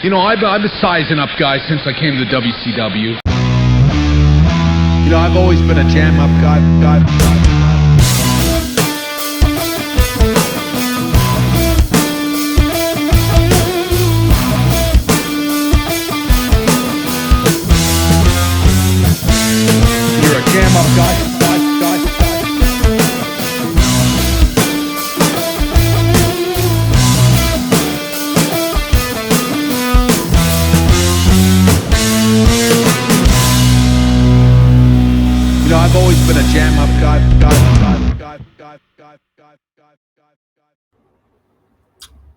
You know, I've been sizing up guys since I came to WCW. You know, I've always been a jam-up guy. You're a jam-up guy. You know, I've always been a jam-up guy.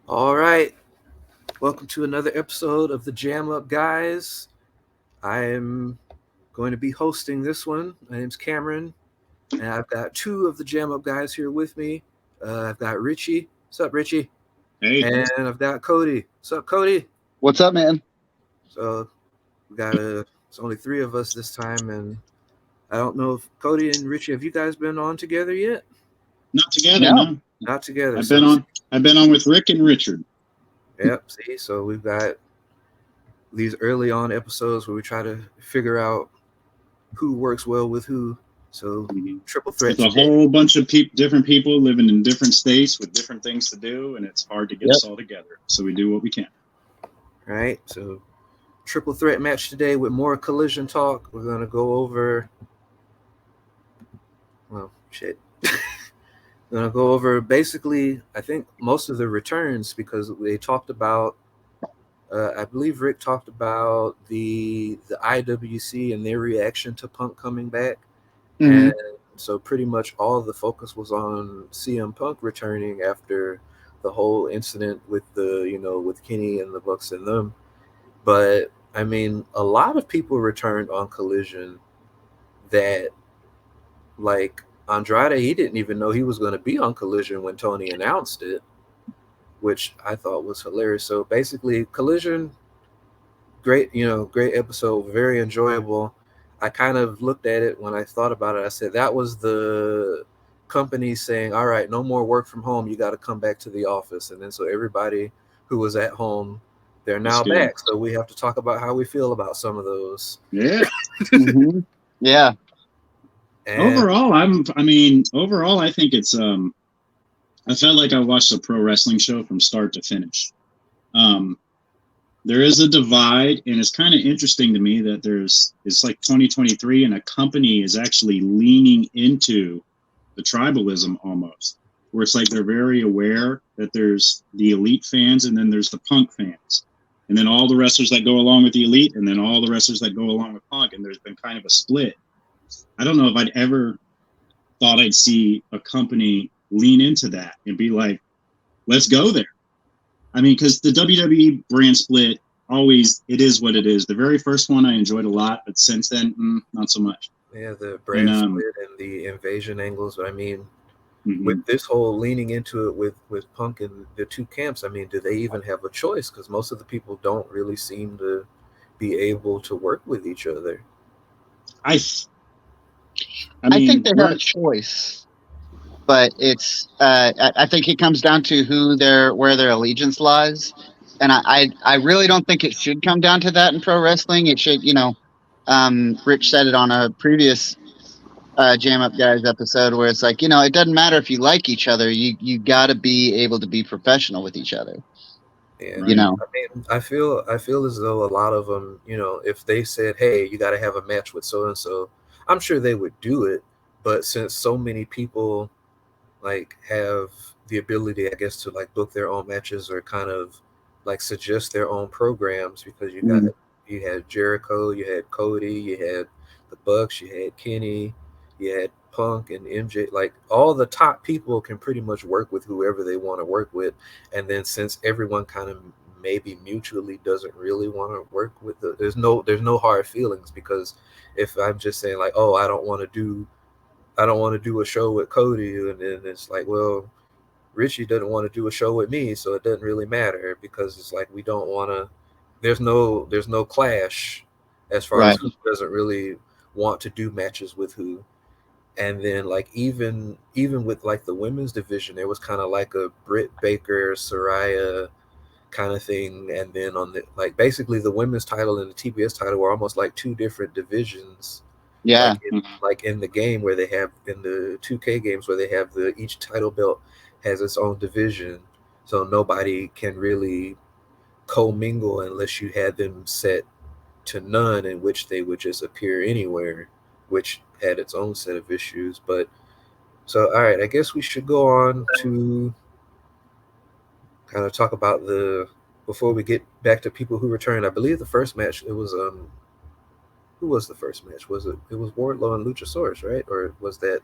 All right. Welcome to another episode of the Jam Up Guys. I am going to be hosting this one. My name's Cameron, and I've got two of the Jam Up Guys here with me. I've got Richie. What's up, Richie? Hey. And I've got Cody. What's up, Cody? What's up, man? So we got it's only three of us this time, and I don't know if Cody and Richie, have you guys been on together yet? Not together, no. Not together. I've been on with Rick and Richard. Yep. See, so we've got these early on episodes where we try to figure out who works well with who. So triple threat. It's a whole bunch of different people living in different states with different things to do, and it's hard to get us all together. So we do what we can. Right. So triple threat match today with more collision talk. We're gonna go over. Well, shit. We're gonna go over basically, I think, most of the returns because they talked about. I believe Rick talked about the IWC and their reaction to Punk coming back, and so pretty much all of the focus was on CM Punk returning after the whole incident with with Kenny and the Bucks and them. But I mean, a lot of people returned on Collision that, like Andrade, he didn't even know he was going to be on Collision when Tony announced it, which I thought was hilarious. So basically, Collision, great episode, very enjoyable. I kind of looked at it when I thought about it. I said that was the company saying, all right, no more work from home. You got to come back to the office. And then so everybody who was at home, they're now back. So we have to talk about how we feel about some of those. Yeah. Yeah. And Overall, I think it's I felt like I watched a pro wrestling show from start to finish. There is a divide, and it's kind of interesting to me that it's like 2023 and a company is actually leaning into the tribalism almost, where it's like they're very aware that there's the elite fans and then there's the Punk fans, and then all the wrestlers that go along with the elite, and then all the wrestlers that go along with Punk, and there's been kind of a split. I don't know if I'd ever thought I'd see a company lean into that and be like, let's go there. I mean, because the WWE brand split, it is what it is. The very first one I enjoyed a lot, but since then, not so much. yeah, the brand split and the invasion angles. But I mean, with this whole leaning into it with Punk and the two camps, I mean, do they even have a choice? Because most of the people don't really seem to be able to work with each other. I think they have a choice, but it's I think it comes down to where their allegiance lies, and I really don't think it should come down to that in pro wrestling. It should, Rich said it on a previous Jam Up Guys episode where it's like, it doesn't matter if you like each other, you got to be able to be professional with each other. Yeah, I mean, I feel as though a lot of them, if they said, hey, you got to have a match with so and so, I'm sure they would do it, but since so many people like have the ability, I guess, to like book their own matches or kind of like suggest their own programs, because you had Jericho, you had Cody, you had the Bucks, you had Kenny, you had Punk and MJ, like all the top people can pretty much work with whoever they want to work with. And then since everyone kind of maybe mutually doesn't really want to work with there's no hard feelings, because if I'm just saying like, oh, I don't want to do a show with Cody, and then it's like, well, Richie doesn't want to do a show with me, so it doesn't really matter, because it's like we don't want to. There's no clash as far as who doesn't really want to do matches with who. And then like even with like the women's division, there was kind of like a Britt Baker, Saraya kind of thing. And then on the like basically the women's title and the TBS title were almost like two different divisions. Yeah. Like in the game where they have in the 2K games where they have the each title belt has its own division, so nobody can really commingle unless you had them set to none, in which they would just appear anywhere, which had its own set of issues. But so, all right, I guess we should go on to kind of talk about the before we get back to people who returned. I believe the first match it was who was the first match? Was it was Wardlow and Luchasaurus, right? Or was that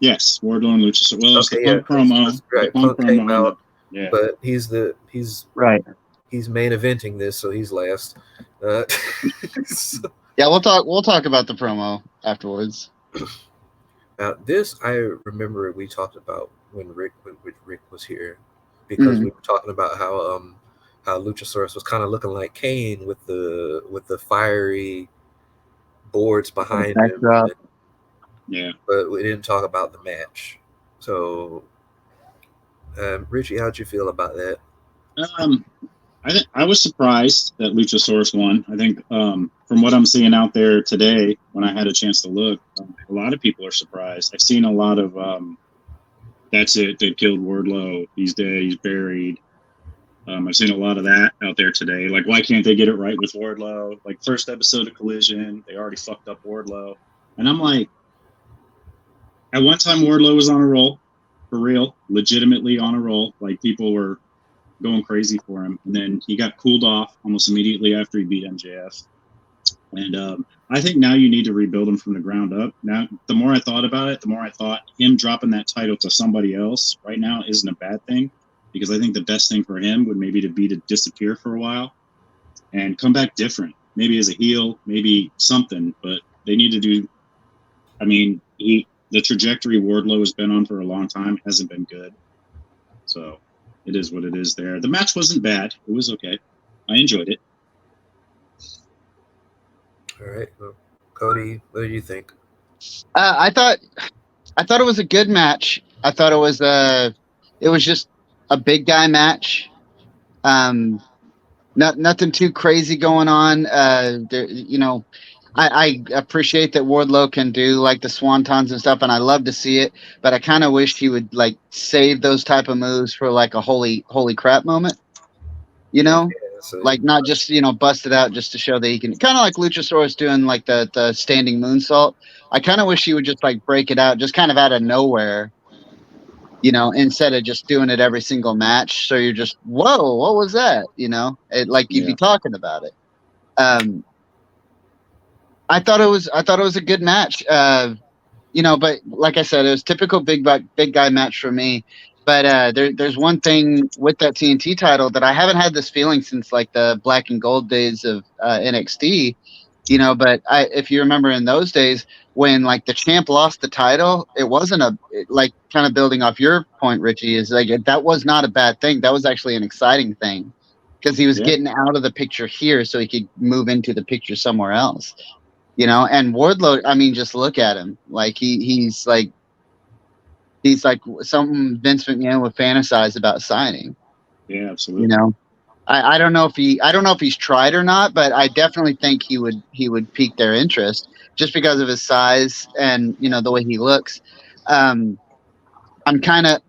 Yes, Wardlow and Luchasaurus. Well, it's okay? the Punk promo. Right, The Punk Punk came promo. out, Yeah. but he's Right. he's main eventing this, so he's last. So, Yeah, we'll talk about the promo afterwards. now this I remember we talked about when Rick was here, because we were talking about how Luchasaurus was kind of looking like Kane with the fiery boards behind him. Yeah. But we didn't talk about the match. So, Richie, how'd you feel about that? I was surprised that Luchasaurus won. I think from what I'm seeing out there today, when I had a chance to look, a lot of people are surprised. I've seen a lot of that's it. They killed Wardlow. He's dead. He's buried. I've seen a lot of that out there today. Like, why can't they get it right with Wardlow? Like, first episode of Collision, they already fucked up Wardlow. And I'm like, at one time, Wardlow was on a roll, for real, legitimately on a roll. Like, people were going crazy for him. And then he got cooled off almost immediately after he beat MJF. And I think now you need to rebuild him from the ground up. Now, the more I thought about it, the more I thought him dropping that title to somebody else right now isn't a bad thing, because I think the best thing for him would maybe be to disappear for a while and come back different, maybe as a heel, maybe something. But they need to do. I mean, the trajectory Wardlow has been on for a long time hasn't been good. So it is what it is there. The match wasn't bad. It was okay. I enjoyed it. All right, well, Cody, what do you think? I thought it was a good match. I thought it was just a big guy match. Nothing too crazy going on. I appreciate that Wardlow can do like the swantons and stuff, and I love to see it. But I kind of wish he would like save those type of moves for like a holy crap moment. Like not just bust it out just to show that he can. Kind of like Luchasaurus doing like the standing moonsault. I kind of wish he would just like break it out, just kind of out of nowhere. Instead of just doing it every single match. So you're just, whoa, what was that? You'd be talking about it. I thought it was a good match. But like I said, it was typical big guy match for me. But there's one thing with that TNT title that I haven't had this feeling since like the black and gold days of NXT. But if you remember in those days when like the champ lost the title, it wasn't kind of building off your point, Richie, is like that was not a bad thing. That was actually an exciting thing because he was getting out of the picture here so he could move into the picture somewhere else. And Wardlow, I mean, just look at him. Like he's like something Vince McMahon would fantasize about signing. Yeah, absolutely. I don't know if he's tried or not, but I definitely think he would pique their interest just because of his size and the way he looks. I'm kind of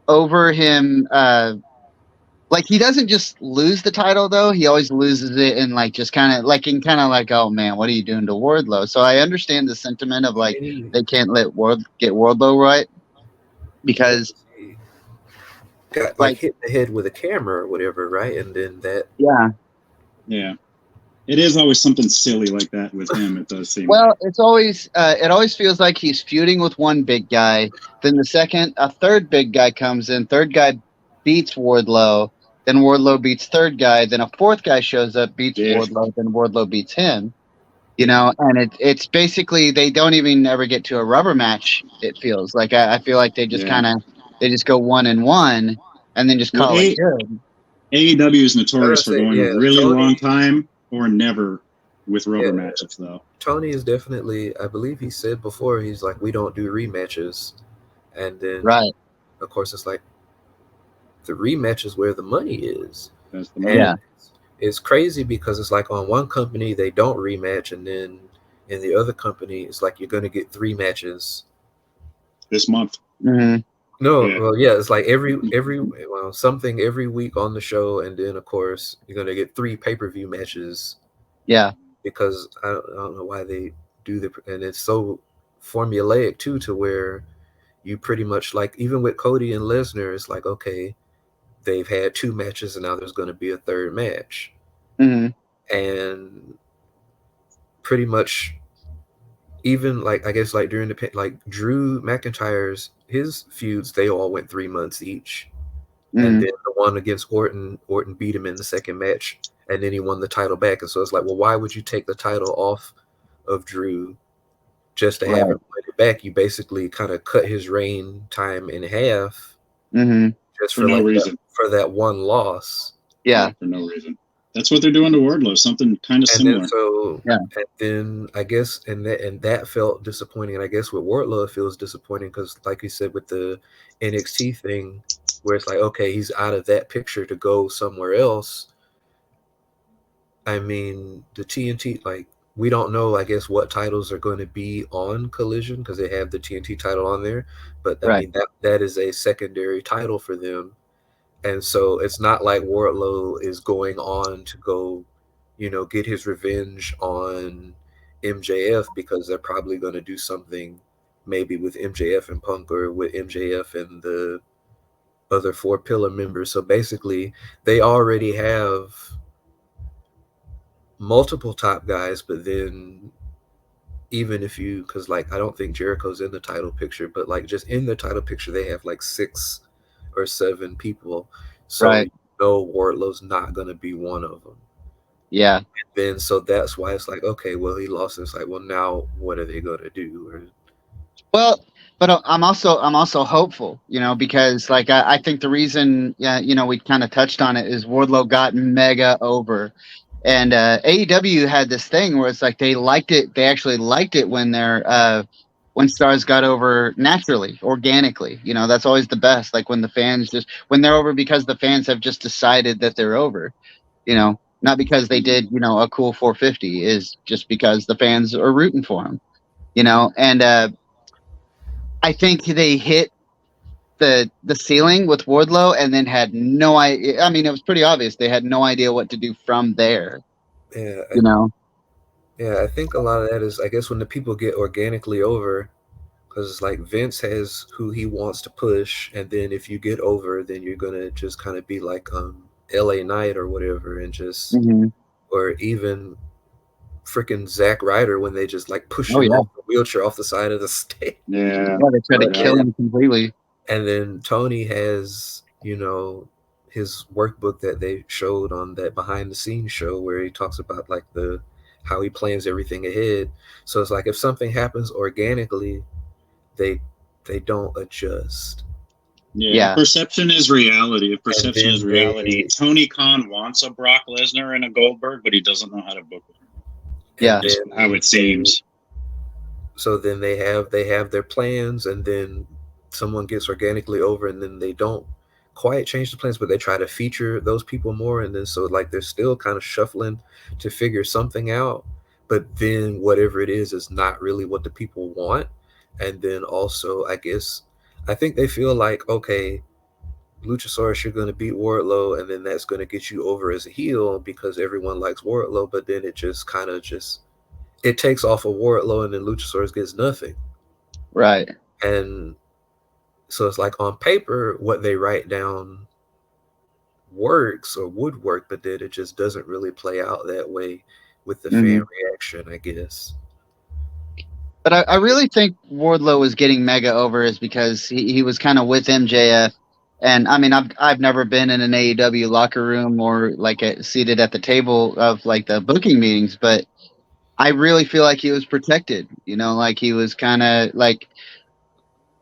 over him. Like he doesn't just lose the title though; he always loses it and like just kind of like oh man, what are you doing to Wardlow? So I understand the sentiment of like they can't let get Wardlow right because got like hit in the head with a camera or whatever, right? And then that. Yeah. It is always something silly like that with him. It does seem. Well, it's always it always feels like he's feuding with one big guy. Then a third big guy comes in. Third guy beats Wardlow. Then Wardlow beats third guy. Then a fourth guy shows up, beats Wardlow. Then Wardlow beats him. And it's basically they don't even ever get to a rubber match. It feels like I feel like they just they just go 1-1 and then just call it good. AEW is notorious for going a really long time or never with rubber matches, though. Tony is definitely, I believe he said before, he's like, we don't do rematches. And then, right. Of course, it's like the rematch is where the money is. That's the And moment. it's crazy because it's like on one company they don't rematch, and then in the other company it's like you're gonna get 3 matches. This month. Hmm. No, Yeah. well, yeah, it's like something every week on the show, and then of course you're gonna get 3 pay-per-view matches Yeah. because I don't know why they do and it's so formulaic too, to where you pretty much like even with Cody and Lesnar, it's like okay, they've had 2 matches and now there's going to be a third match, Hmm. and pretty much even like I guess like during like Drew McIntyre's his feuds, they all went 3 months each, and Hmm. then the one against Orton beat him in the second match, and then he won the title back, and so it's like, well, why would you take the title off of Drew just to have Right. him win it back? You basically kind of cut his reign time in half Hmm. just For for no like reason. for that one loss. Yeah. For no reason. That's what they're doing to Wardlow. Something kind of And then similar. Yeah. and then I guess and that felt disappointing, and I guess with Wardlow it feels disappointing because, like you said, with the NXT thing, where it's like okay, he's out of that picture to go somewhere else. I mean, the TNT, like we don't know, I guess, what titles are going to be on Collision because they have the TNT title on there, but I Right. mean that is a secondary title for them. And so it's not like Wardlow is going on to go, get his revenge on MJF, because they're probably going to do something maybe with MJF and Punk, or with MJF and the other 4 pillar members. So basically, they already have multiple top guys, but then even if you, because like I don't think Jericho's in the title picture, but like just in the title picture, they have like 6 or 7 people. So Right. Wardlow's not gonna be one of them. Yeah. Then so that's why it's like okay, well he lost. It's like well now what are they gonna do? Or, Well, but I'm also hopeful, because like I think the reason, yeah, we kind of touched on it, is Wardlow got mega over, and AEW had this thing where it's like they liked it. They actually liked it when stars got over naturally, organically. That's always the best. Like when they're over because the fans have just decided that they're over. Not because they did a cool 450, is just because the fans are rooting for them. And I think they hit the ceiling with Wardlow and then had no idea. I mean, it was pretty obvious they had no idea what to do from there. yeah, You know? I think a lot of that is I guess when the people get organically over, because like Vince has who he wants to push, and then if you get over, then you're gonna just kind of be like LA Knight or whatever, and just Hmm. or even freaking Zack Ryder when they just like push Oh him yeah, off the wheelchair off the side of the stage. Yeah. yeah. They tried to But kill then him completely. and then Tony has his workbook that they showed on that behind the scenes show where he talks about like the how he plans everything ahead. So it's like if something happens organically, they don't adjust. Yeah. Yeah, Perception is reality. If And perception is then reality, Tony Khan wants a Brock Lesnar and a Goldberg, but he doesn't know how to book it. yeah, Just how it seems. then they have their plans, and then someone gets organically over, and then they don't quite change the plans, but they try to feature those people more, and then so like they're still kind of shuffling to figure something out, but then whatever it is not really what the people want. And then also I think they feel like okay, Luchasaurus, you're going to beat Wardlow, and then that's going to get you over as a heel because everyone likes Wardlow, but then it just kind of just it takes off of Wardlow, and then Luchasaurus gets nothing. right. And so it's like on paper, what they write down works or would work, but then it just doesn't really play out that way with the Hmm. fan reaction, I guess. But I really think Wardlow was getting mega over is because he was kind of with MJF. And I mean, I've never been in an AEW locker room or like seated at the table of like the booking meetings, but I really feel like he was protected. Like he was kind of like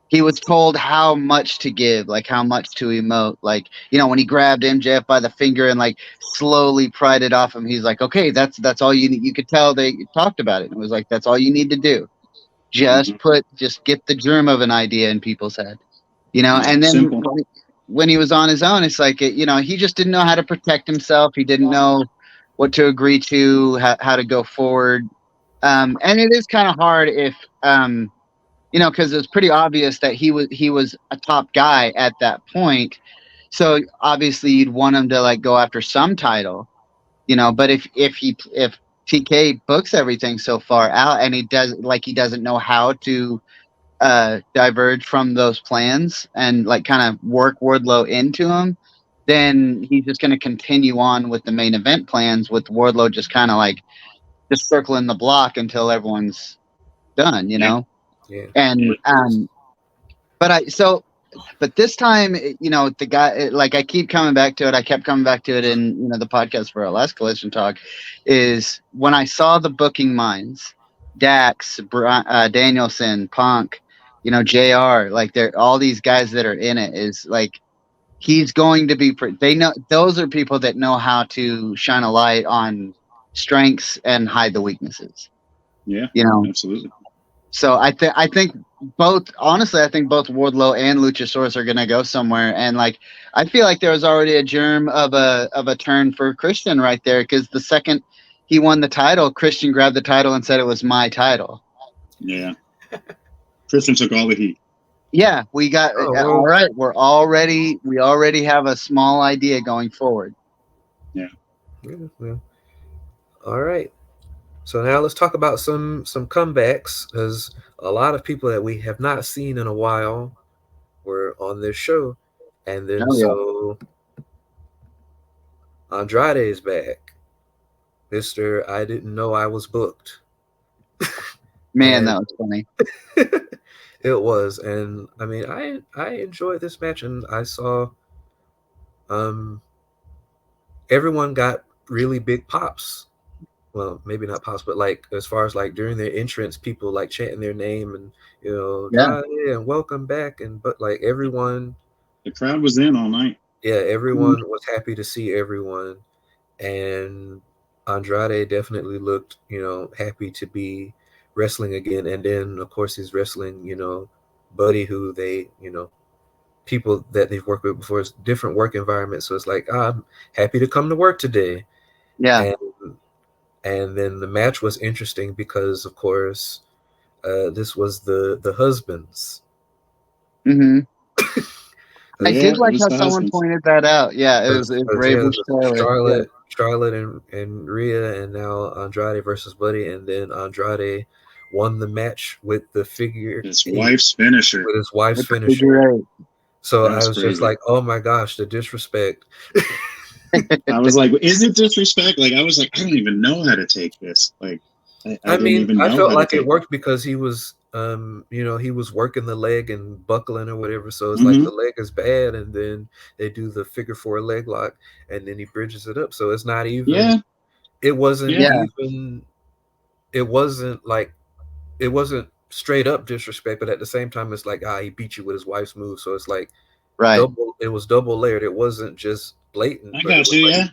he was told how much to give, like how much to emote. Like, when he grabbed MJF by the finger and like slowly pried it off him, he's like, okay, that's all you need. You could tell they talked about it. It was like, that's all you need to do. Mhm. Just get the germ of an idea in people's head, Yeah. and then Simple. when he was on his own, it's like he just didn't know how to protect himself. He didn't know what to agree to, how to go forward. And it is kind of hard if because it's pretty obvious that he was a top guy at that point. So obviously you'd want him to like go after some title, but if TK books everything so far out and he doesn't know how to diverge from those plans and like kind of work Wardlow into him, then he's just going to continue on with the main event plans with Wardlow just kind of like just circling the block until everyone's done, Yeah. Yeah. And but this time, the guy, like I keep coming back to it. I kept coming back to it in the podcast for our last Collision Talk, is when I saw the booking minds, Dax, Danielson, Punk, JR, like they're all these guys that are in it. Is like he's going to be. They know those are people that know how to shine a light on strengths and hide the weaknesses. Yeah, absolutely. So I think both Wardlow and Luchasaurus are gonna go somewhere, and like I feel like there was already a germ of a turn for Christian right there, because the second he won the title, Christian grabbed the title and said it was my title. Yeah, Christian took all the heat. Yeah, we got all right. We already have a small idea going forward. Yeah. All right. So now let's talk about some comebacks, because a lot of people that we have not seen in a while were on this show, and then so Andrade is back, Mr. I didn't know I was booked. Man, that was funny. It was, and I mean, I enjoyed this match, and I saw everyone got really big pops. Well, maybe not pops, but like as far as like during their entrance, people like chanting their name and and welcome back, but like everyone, the crowd was in all night. Yeah, everyone was happy to see everyone, and Andrade definitely looked happy to be wrestling again. And then of course he's wrestling Buddy, who they people that they've worked with before. It's different work environment, so it's like I'm happy to come to work today. And then the match was interesting because, of course, this was the husbands. Mm-hmm. I did like how someone pointed that out. Yeah, it was Charlotte and Rhea, and now Andrade versus Buddy, and then Andrade won the match with the figure. His wife's finisher. With his wife's finisher. So I was just like, oh my gosh, the disrespect. I was like, is it disrespect? Like, I was like, I don't even know how to take this. Like, I felt like it worked because he was, he was working the leg and buckling or whatever. So it's like the leg is bad, and then they do the figure 4 leg lock, and then he bridges it up. So it's not even. Yeah. It wasn't even. It wasn't like. It wasn't straight up disrespect, but at the same time, it's like he beat you with his wife's move. So it's like, it was double layered. It wasn't just blatant. I got you.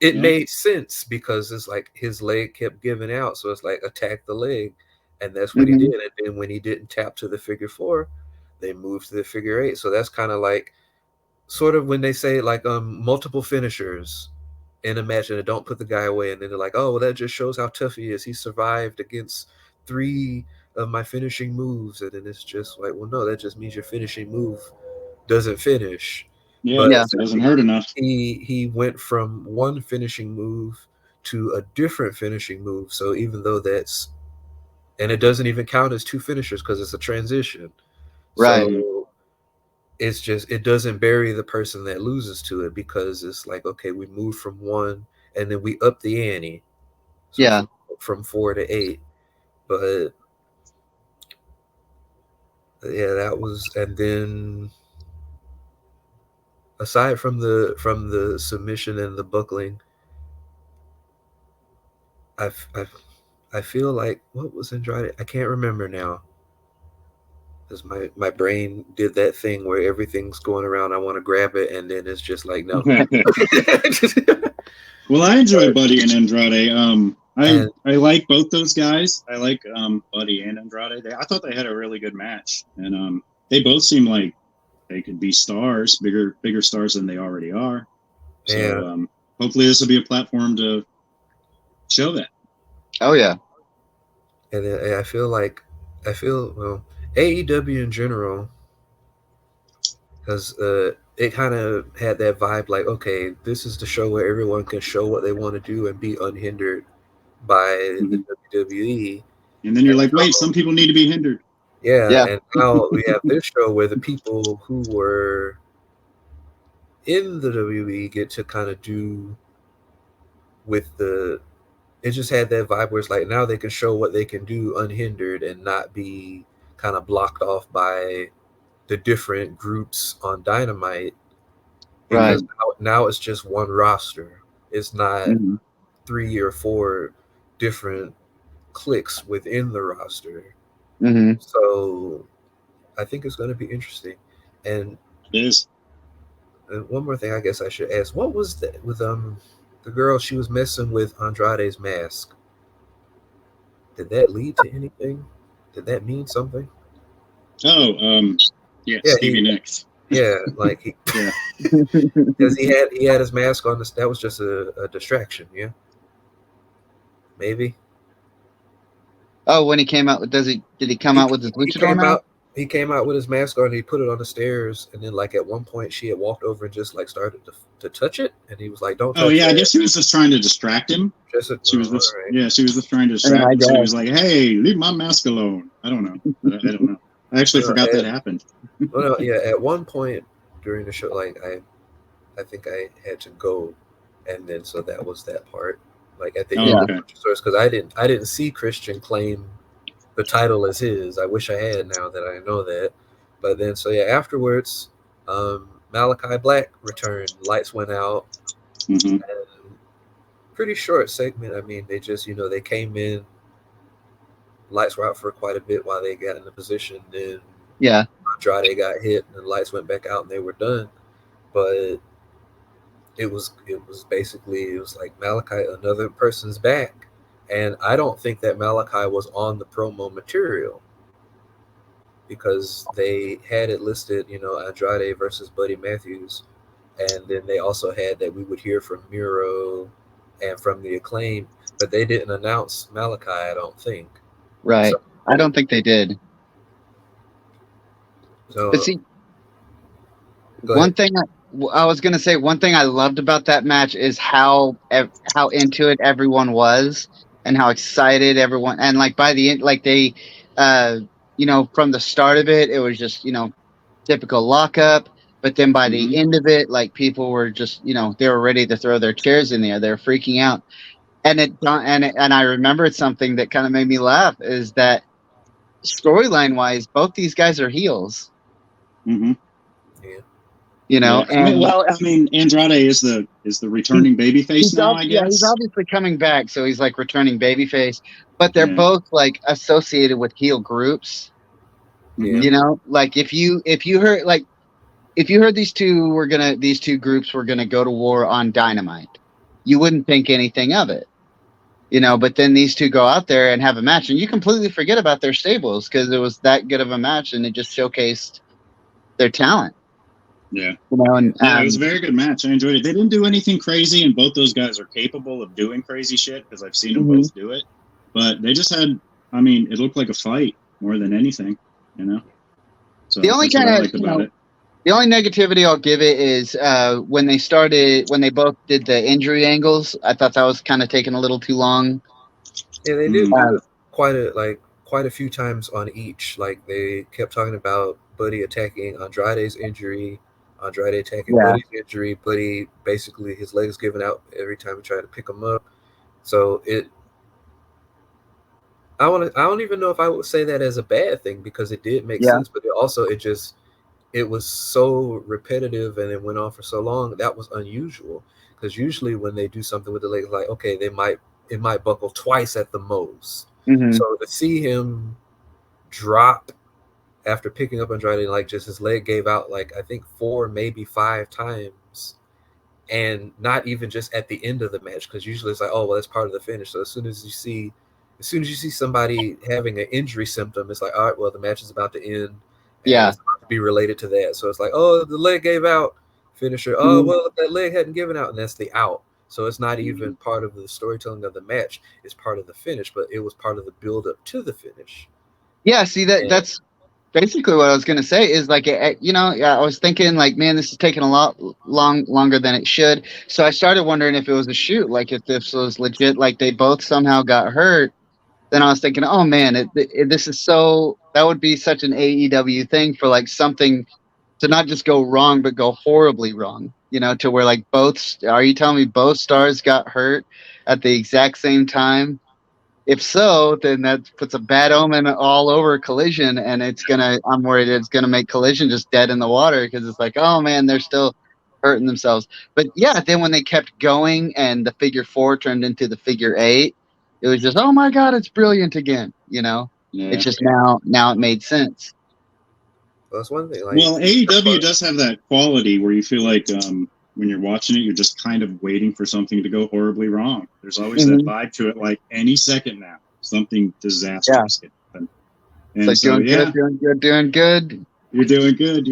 It made sense because it's like his leg kept giving out, so it's like attack the leg, and that's what he did. And then when he didn't tap to the figure 4, they moved to the figure 8. So that's kind of like sort of when they say like multiple finishers in a match and they don't put the guy away, and then they're like, oh, well, that just shows how tough he is. He survived against 3 of my finishing moves, and then it's just like, well, no, that just means your finishing move doesn't finish. It doesn't hurt enough. He went from one finishing move to a different finishing move. So even though and it doesn't even count as 2 finishers because it's a transition. Right. So it's just, it doesn't bury the person that loses to it, because it's like, okay, we moved from 1 and then we up the ante. So from 4 to 8. But yeah, that was, and then aside from the submission and the buckling, I feel like, what was Andrade? I can't remember now, because my brain did that thing where everything's going around. I want to grab it, and then it's just like, no. Well, I enjoy Buddy and Andrade. I like both those guys. I like Buddy and Andrade. I thought they had a really good match, and they both seem like they could be stars, bigger stars than they already are. So Yeah. hopefully this will be a platform to show that. Oh yeah. And I feel well, AEW in general, because it kind of had that vibe like, okay, this is the show where everyone can show what they want to do and be unhindered by the WWE. And then you're And like, wait, so, some people need to be hindered. yeah, Yeah. and now we have this show where the people who were in the WWE get to kind of do with the. It just had that vibe where it's like now they can show what they can do unhindered and not be kind of blocked off by the different groups on Dynamite, Right. because now it's just one roster. It's not Mm-hmm. 3 or 4 different cliques within the roster. Hmm. So I think it's going to be interesting. And It is. one more thing, I guess I should ask: what was that with the girl? She was messing with Andrade's mask. Did that lead to anything? Did that mean something? Oh, yeah, Yeah, Stevie Nicks. like he, Yeah. because he had his mask on. That was just a distraction. Yeah, maybe Oh, when he came out, did he come out with his he luchador mask? he came out with his mask on. And he put it on the stairs, and then like at one point she had walked over and just like started to touch it, and he was like, "Don't touch Oh, yeah, that." I guess she was just trying to distract him. She was just, all right. yeah, she was just trying to distract him. So he was like, hey, leave my mask alone. I don't know. I don't know. I actually forgot that happened. Well, no, yeah. At one point during the show, like I think I had to go, and then so that was that part. Like at the Oh, end okay. of Luchasaurus, because I didn't see Christian claim the title as his. I wish I had now that I know that. But then so yeah, afterwards, Malachi Black returned. Lights went out. Mm-hmm. And pretty short segment. I mean, they just they came in. Lights were out for quite a bit while they got in the position. Then Yeah. Andrade got hit, and the lights went back out, and they were done. But it was basically it was like Malachi, another person's back, and I don't think that Malachi was on the promo material because they had it listed, Andrade versus Buddy Matthews, and then they also had that we would hear from Miro and from the Acclaim, but they didn't announce Malachi, I don't think. Right. So, I don't think they did. so But see, go one ahead. thing I was gonna say, one thing I loved about that match is how into it everyone was, and how excited everyone, and like by the end, like they, from the start of it, it was just typical lockup. But then by the end of it, like people were just they were ready to throw their chairs in the air. They're freaking out, and I remembered something that kind of made me laugh is that storyline wise, both these guys are heels. Mm-hmm. Yeah. And I mean, Andrade is the returning babyface now, I guess. Yeah, he's obviously coming back, so he's like returning babyface. But they're Yeah. both like associated with heel groups. Yeah. Like if you heard these two groups were gonna go to war on Dynamite, you wouldn't think anything of it. But then these two go out there and have a match, and you completely forget about their stables because it was that good of a match, and it just showcased their talent. Yeah. And it was a very good match. I enjoyed it. They didn't do anything crazy, and both those guys are capable of doing crazy shit because I've seen them both do it. But they just had, I mean, it looked like a fight more than anything, So the only that's what I liked about it. The only negativity I'll give it is when they both did the injury angles. I thought that was kind of taking a little too long. Yeah, they did quite a few times on each. Like they kept talking about Buddy attacking Andrade's injury, Andrade attacking Buddy's injury. Buddy basically his legs giving out every time he tried to pick him up. So I don't even know if I would say that as a bad thing because it did make sense, but it was so repetitive and it went on for so long that was unusual because usually when they do something with the legs, like okay, it might buckle twice at the most. Mm-hmm. So to see him drop after picking up Andrade, like just his leg gave out like I think 4, maybe 5 times, and not even just at the end of the match because usually it's like, oh well, that's part of the finish. So as soon as you see somebody having an injury symptom, it's like, all right, well the match is about to end. And it's about to be related to that. So it's like, oh, the leg gave out, finisher. Oh, well, if that leg hadn't given out, and that's the out. So it's not even part of the storytelling of the match. It's part of the finish, but it was part of the build up to the finish. Yeah, see that's basically what I was gonna say. Is like, I was thinking like, man, this is taking a lot longer than it should. So I started wondering if it was a shoot, like if this was legit, like they both somehow got hurt. Then I was thinking, oh man, this is that would be such an AEW thing for like something to not just go wrong, but go horribly wrong. To where like are you telling me both stars got hurt at the exact same time? If so, then that puts a bad omen all over Collision, and I'm worried it's gonna make Collision just dead in the water, because it's like, oh man, they're still hurting themselves. But yeah, then when they kept going and the figure 4 turned into the figure 8, it was just, oh my god, it's brilliant again. Yeah. It's just now it made sense. Well, that's one thing. Like, well, AEW does have that quality where you feel like when you're watching it, you're just kind of waiting for something to go horribly wrong. There's always that vibe to it, like any second now, something disastrous can happen. And it's like, doing good. You're doing good.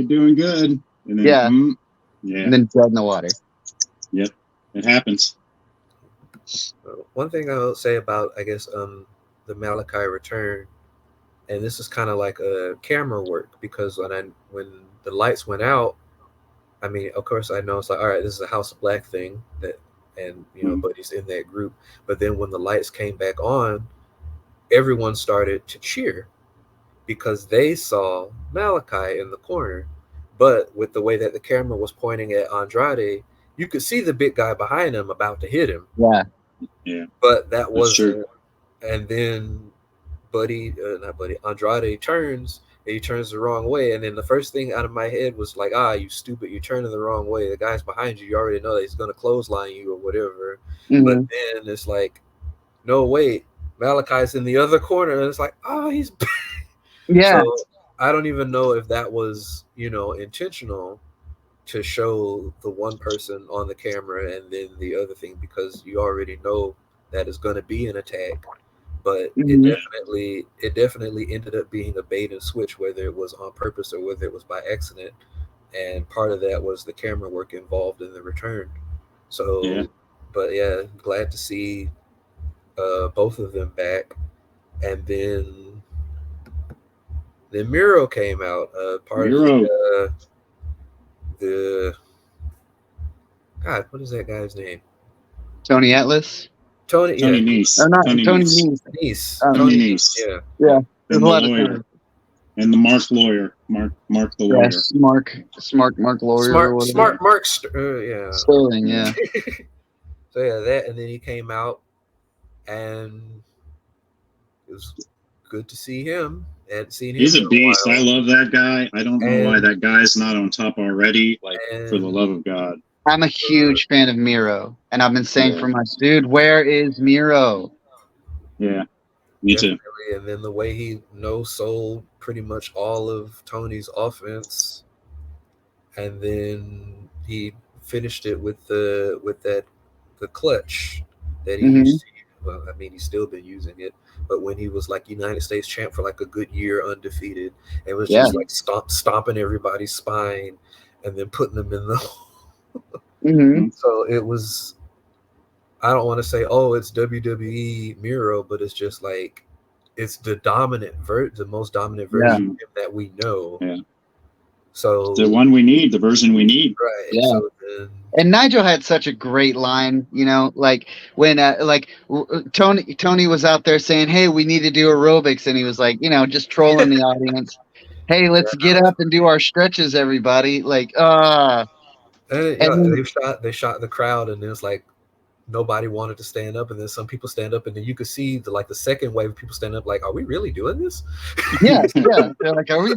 And then, and then dead in the water. Yep, it happens. One thing I will say about, I guess, the Malachi return, and this is kind of like a camera work, because when the lights went out, I mean, of course, I know it's like, all right, this is a House of Black thing, and Buddy's in that group. But then when the lights came back on, everyone started to cheer because they saw Malachi in the corner. But with the way that the camera was pointing at Andrade, you could see the big guy behind him about to hit him. Yeah. But that wasn't. And then Andrade turns. And he turns the wrong way, and then the first thing out of my head was like, you stupid, you're turning the wrong way. The guy's behind you. You already know that he's going to clothesline you or whatever. But then it's like, no, wait, Malachi's in the other corner, and it's like, he's back. Yeah. So I don't even know if that was, intentional to show the one person on the camera and then the other thing, because you already know that it's going to be an attack. But it definitely ended up being a bait and switch, whether it was on purpose or whether it was by accident. And part of that was the camera work involved in the return. So, but yeah, glad to see both of them back. And then Miro came out, part of the God, what is that guy's name? Tony Atlas. Tony Nese. Or not, Tony Nese. Tony Nese. Yeah. There's a lot of time. And the Mark lawyer. Mark the lawyer. Smart Mark lawyer. Smart Mark Sterling, yeah. So yeah, that, and then he came out, and it was good to see him. He's a beast. I love that guy. I don't know why that guy's not on top already. Like, for the love of God. I'm a huge fan of Miro, and I've been saying for months, dude, where is Miro? Yeah, me too. And then the way he no-sold pretty much all of Tony's offense, and then he finished it with the clutch that he used to use. Well, I mean, he's still been using it, but when he was like United States champ for like a good year, undefeated, it was just like stomping everybody's spine and then putting them in the So it was, I don't want to say, it's WWE Miro, but it's just like, it's the most dominant version of him that we know. Yeah. So the one we need, the version we need. Right. Yeah. So and Nigel had such a great line, like when Tony was out there saying, "Hey, we need to do aerobics," and he was like, just trolling the audience. Hey, let's get up and do our stretches, everybody. Like, they shot the crowd, and it was like nobody wanted to stand up, and then some people stand up, and then you could see the second wave of people stand up, like, are we really doing this? Yeah. They're like, are we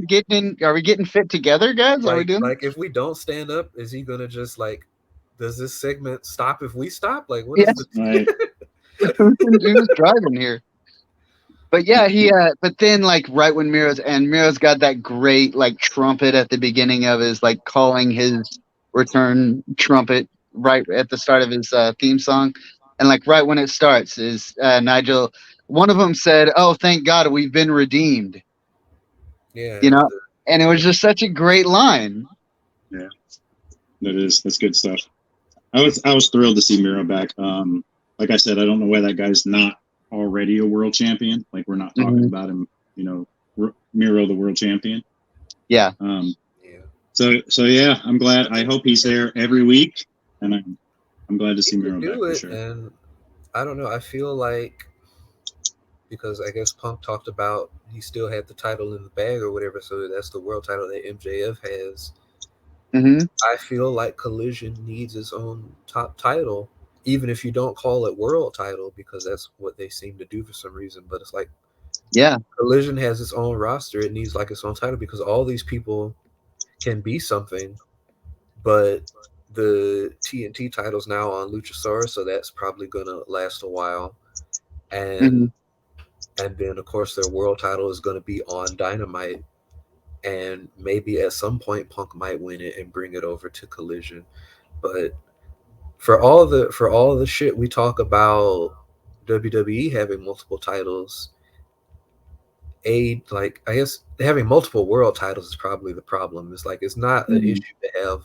getting fit together, guys? Are we doing if we don't stand up, is he gonna just like, does this segment stop if we stop? Like, what is Right. Who's driving here? But yeah, but then right when Miro's got that great trumpet at the beginning of his calling his return trumpet right at the start of his theme song, and right when it starts is Nigel. One of them said, "Oh, thank God, we've been redeemed." Yeah, And it was just such a great line. Yeah, that's good stuff. I was thrilled to see Miro back. Like I said, I don't know why that guy's not already a world champion. Like we're not talking about him, Miro the world champion. Yeah. Yeah. So yeah, I'm glad. I hope he's there every week, and I'm glad to see He Miro could back do for it, sure. and I don't know. I feel like because I guess Punk talked about he still had the title in the bag or whatever, so that's the world title that MJF has. Mm-hmm. I feel like Collision needs its own top title, even if you don't call it world title, because that's what they seem to do for some reason. But it's like Yeah. Collision has its own roster; it needs like its own title because all these people can be something, but the TNT title's now on Luchasaurus, so that's probably gonna last a while. Mm-hmm. And then of course their world title is gonna be on Dynamite, and maybe at some point Punk might win it and bring it over to Collision. But for all the shit we talk about WWE having multiple titles, I guess having multiple world titles is probably the problem. It's like it's not an issue to have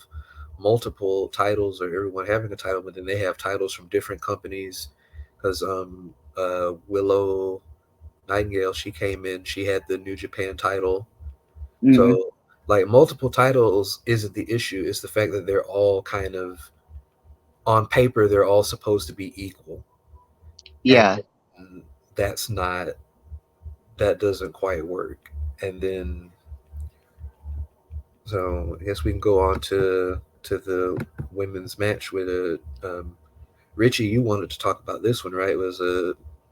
multiple titles or everyone having a title, but then they have titles from different companies. Because Willow Nightingale, she came in, she had the New Japan title. Mm-hmm. So like multiple titles isn't the issue. It's the fact that they're all kind of on paper they're all supposed to be equal. Yeah. And that's not that doesn't quite work. And then so I guess we can go on to the women's match with Richie. You wanted to talk about this one, right? It was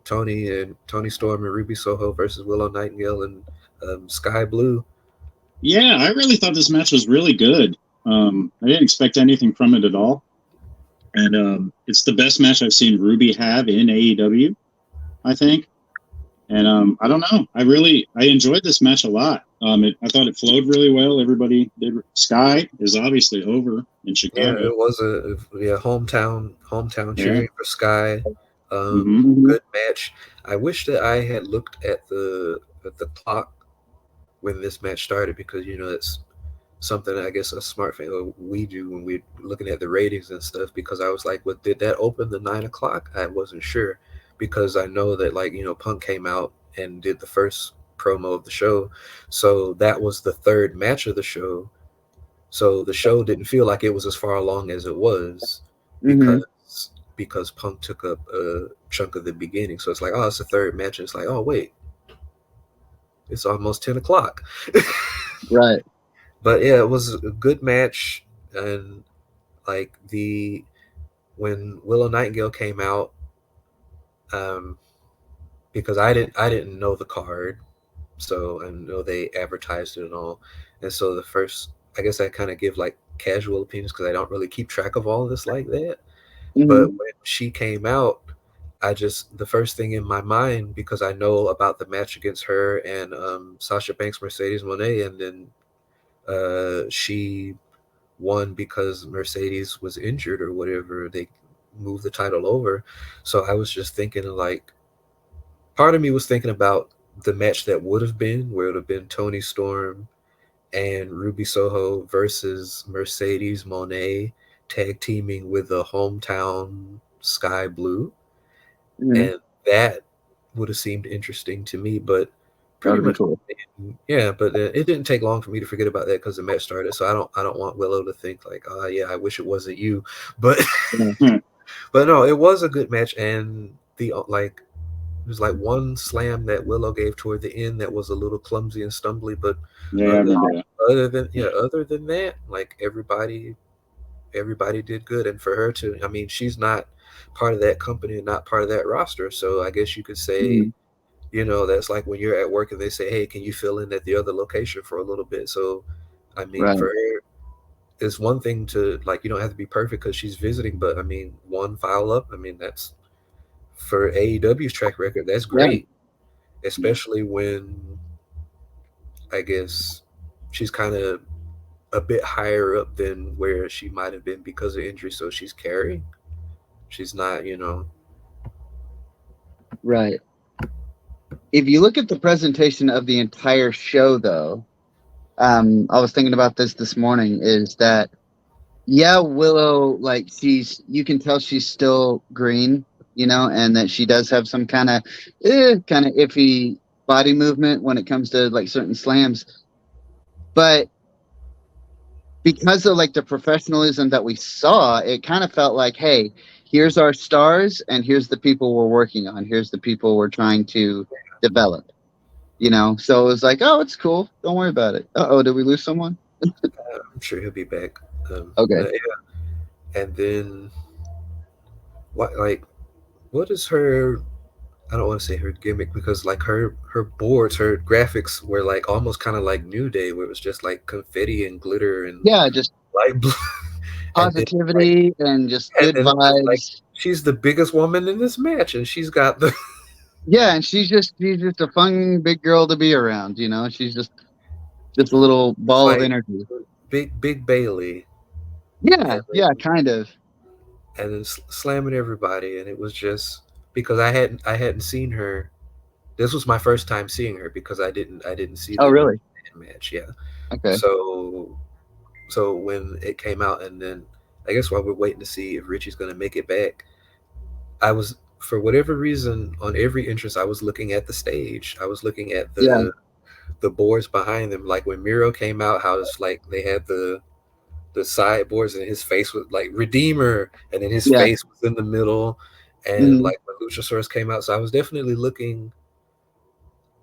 Tony Storm and Ruby Soho versus Willow Nightingale and Sky Blue. Yeah, I really thought this match was really good. I didn't expect anything from it at all, and it's the best match I've seen Ruby have in AEW, I think. And I don't know, I enjoyed this match a lot. I thought it flowed really well. Everybody did. Sky is obviously over in Yeah, Chicago. it was a hometown Yeah. cheering for Sky. Mm-hmm. Good match. I wish that I had looked at the clock when this match started because it's something I guess a smart fan or we do when we're looking at the ratings and stuff. Because I was like, "What did that open the 9 o'clock?" I wasn't sure because I know that Punk came out and did the first promo of the show, so that was the third match of the show. So the show didn't feel like it was as far along as it was Mm-hmm. because Punk took up a chunk of the beginning. So it's like, oh, it's the third match. And it's like, oh wait, it's almost 10 o'clock. Right. But yeah, it was a good match, and like when Willow Nightingale came out, um, because I didn't know the card, so I know they advertised it and all, and so the first I guess I kind of give like casual opinions because I don't really keep track of all of this like that. But Mm-hmm. when she came out, the first thing in my mind, because I know about the match against her and Sasha Banks, Mercedes Moné, and then she won because Mercedes was injured or whatever. They moved the title over. So I was just thinking like, part of me was thinking about the match that would have been, where it would have been Tony Storm and Ruby Soho versus Mercedes Moné tag teaming with the hometown Sky Blue. Mm-hmm. And that would have seemed interesting to me, but That pretty would be much cool. yeah. But it didn't take long for me to forget about that because the match started. So I don't want Willow to think like, oh yeah, I wish it wasn't you, but Hmm. but no, it was a good match, and it was like one slam that Willow gave toward the end that was a little clumsy and stumbly, but Yeah, I other, remember that. other than that, like everybody did good. And for her to, I mean, she's not part of that company and not part of that roster, so I guess you could say, Mm-hmm. that's like when you're at work and they say, hey, can you fill in at the other location for a little bit? So I mean, Right. for her, it's one thing to, like, you don't have to be perfect because she's visiting, but I mean, one foul up, I mean, that's for AEW's track record, that's Yeah. great, especially when I guess she's kind of a bit higher up than where she might have been because of injury, so she's carrying. She's not, Right. If you look at the presentation of the entire show, though, I was thinking about this morning. Is that yeah, Willow, like you can tell she's still green, and that she does have some kind of iffy body movement when it comes to like certain slams. But because of like the professionalism that we saw, it kind of felt like, hey, here's our stars and here's the people we're working on. Here's the people we're trying to develop. So it was like, oh, it's cool. Don't worry about it. Oh, did we lose someone? I'm sure he'll be back. Okay. Yeah. And then what is her? I don't want to say her gimmick because like her boards, her graphics were like almost kind of like New Day, where it was just like confetti and glitter and Yeah, just light blue. and then like positivity and just and good then it was like vibes. she's the biggest woman in this match, and she's got the Yeah, and she's just a fun big girl to be around. She's just a little it's ball of like energy. big Bailey, Yeah, and yeah, kind of. then slamming everybody, and it was just because I hadn't seen her. This was my first time seeing her because I didn't see Oh, the New really? Japan match. Yeah, Okay. so when it came out, and then I guess while we're waiting to see if Richie's gonna make it back, I was for whatever reason on every entrance I was looking at the stage. I was looking at Yeah, the boards behind them. Like when Miro came out, how it's like they had the sideboards and his face was like Redeemer, and then his yeah. face was in the middle, and Hmm. like when Luchasaurus came out, so I was definitely looking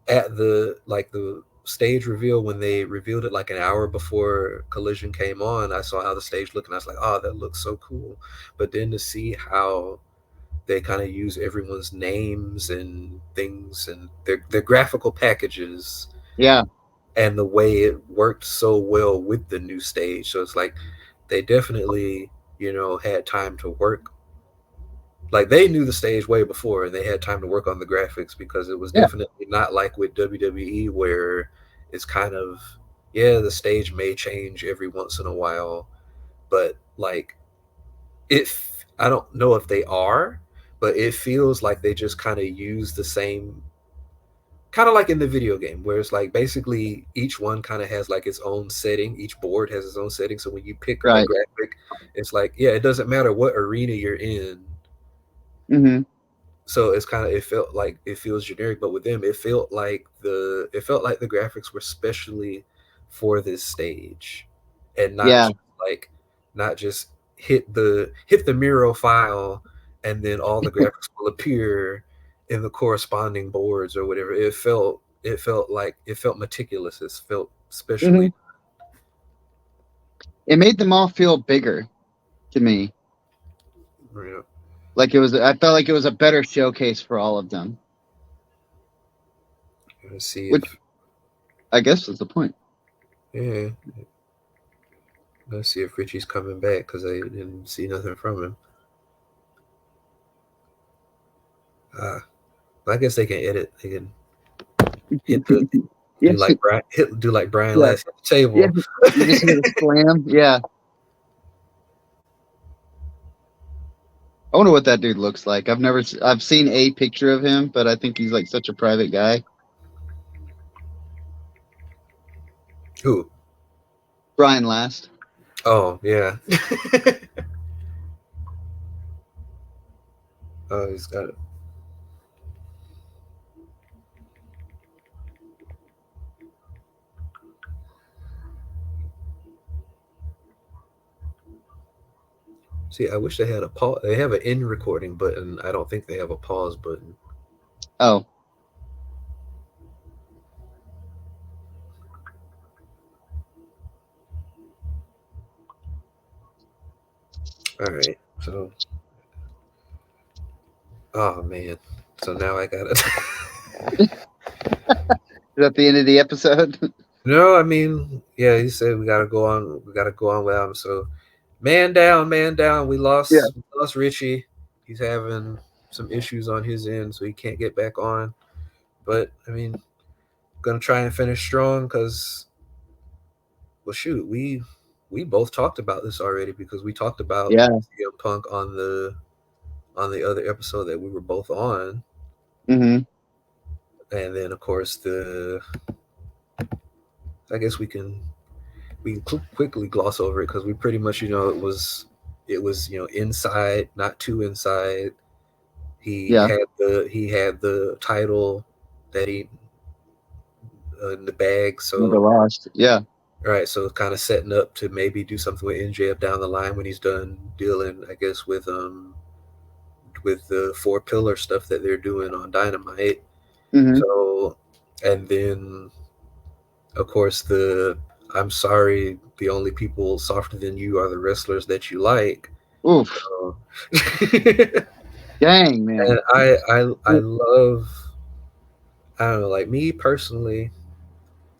at the stage reveal when they revealed it like an hour before Collision came on. I saw how the stage looked, and I was like, oh, that looks so cool. But then to see how they kind of use everyone's names and things and their graphical packages Yeah, and the way it worked so well with the new stage. So it's like they definitely, had time to work. Like they knew the stage way before and they had time to work on the graphics because it was yeah. definitely not like with WWE where it's kind of, yeah, the stage may change every once in a while, but like if I don't know if they are, but it feels like they just kind of use the same kind of like in the video game where it's like basically each one kind of has like its own setting, each board has its own setting, so when you pick a Right. graphic it's like yeah, it doesn't matter what arena you're in, Hmm. so it's kind of it felt like it feels generic, but with them it felt like the graphics were specially for this stage and not Yeah. just like not just hit the Miro file and then all the graphics will appear in the corresponding boards or whatever. It felt meticulous. It felt Hmm. especially It made them all feel bigger to me. you know, Like I felt like it was a better showcase for all of them, let's see which if I guess was the point. yeah, let's see if Richie's coming back because I didn't see nothing from him. uh I guess they can edit. They can hit the do Yes. like Brian Yeah. last hit the Yeah. table. You just hear the slam. Yeah. I wonder what that dude looks like. I've seen a picture of him, but I think he's like such a private guy. Who? Brian Last. Oh yeah. Oh, he's got it. See, I wish they had a pause. They have an end recording button. I don't think they have a pause button. Oh, All right. So, oh man. So now I gotta. is that the end of the episode? No, I mean, yeah. He said we gotta go on. We gotta go on without him. So, man down, man down. We Yeah. lost Richie. He's having some issues on his end, so he can't get back on. But I mean, gonna try and finish strong because, well, shoot, we both talked about this already because we talked about Yeah. CM Punk on the other episode that we were both on, Hmm. and then of course I guess we can quickly gloss over it because we pretty much, it was inside, not too inside. Yeah. He had the title that he in the bag, Never so lost. Yeah. right, so kind of setting up to maybe do something with NJF down the line when he's done dealing, I guess, with the four pillar stuff that they're doing on Dynamite. Hmm. So, and then of course the I'm sorry, the only people softer than you are the wrestlers that you like. Oof. So, Dang, man. and I love, I don't know, like me personally,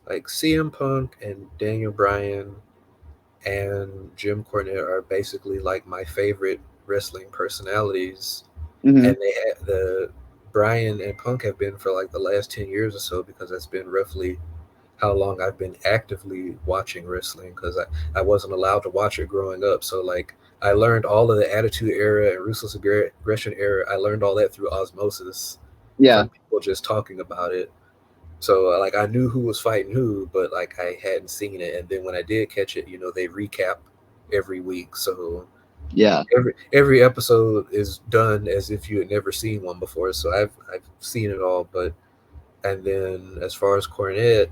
like CM Punk and Daniel Bryan and Jim Cornette are basically like my favorite wrestling personalities, Hmm. and they had the Bryan and Punk have been for like the last 10 years or so because that's been roughly how long I've been actively watching wrestling because I wasn't allowed to watch it growing up. So like I learned all of the Attitude Era and Ruthless Aggression Era. I learned all that through osmosis Yeah. from people just talking about it. So like I knew who was fighting who, but like I hadn't seen it. And then when I did catch it, they recap every week. So Yeah. every episode is done as if you had never seen one before. So I've seen it all. But and then as far as Cornette,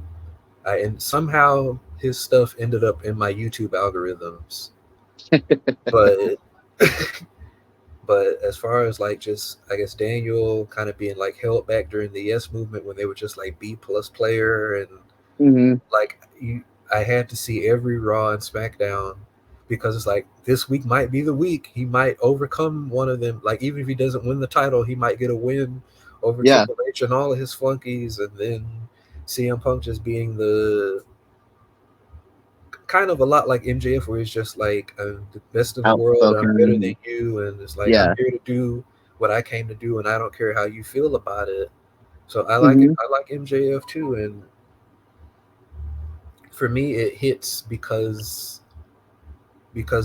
and somehow his stuff ended up in my YouTube algorithms. But but as far as like just I guess Daniel kind of being like held back during the Yes movement when they were just like B+ player and Hmm. like I had to see every Raw and SmackDown because it's like this week might be the week he might overcome one of them. Like even if he doesn't win the title, he might get a win over Yeah. Triple H and all of his flunkies, and then CM Punk just being the kind of a lot like MJF, where he's just like the best in the world. I'm better than Outspoken. you, and it's like I'm Yeah. here to do what I came to do, and I don't care how you feel about it. So I like it. Hmm. I like MJF too, and for me, it hits because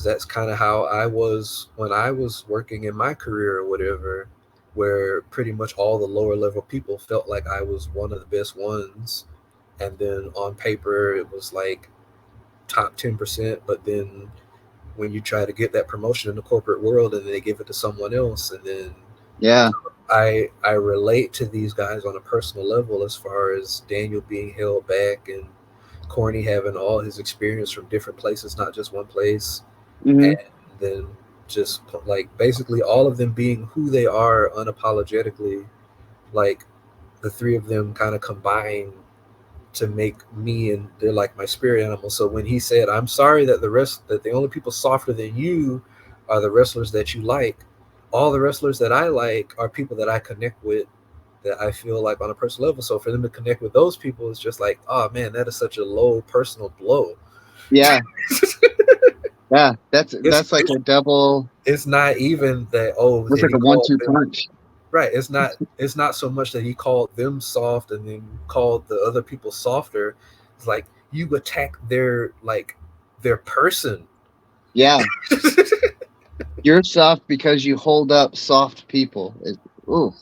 that's kind of how I was when I was working in my career or whatever, where pretty much all the lower level people felt like I was one of the best ones, and then on paper it was like top 10%, but then when you try to get that promotion in the corporate world and they give it to someone else, and then Yeah. I relate to these guys on a personal level as far as Daniel being held back and Corny having all his experience from different places, not just one place, Hmm. and then just like basically all of them being who they are unapologetically, like the three of them kind of combine to make me, and they're like my spirit animal. So when he said, "I'm sorry that the only people softer than you are the wrestlers that you like," all the wrestlers that I like are people that I connect with, that I feel like on a personal level. So for them to connect with those people is just like, oh man, that is such a low personal blow. Yeah. Yeah. It's That's like a double. it's not even that, oh, It's and like he a called one-two them punch. right. It's not so much that he called them soft and then called the other people softer. It's like you attack their person. Yeah. You're soft because you hold up soft people. Ooh,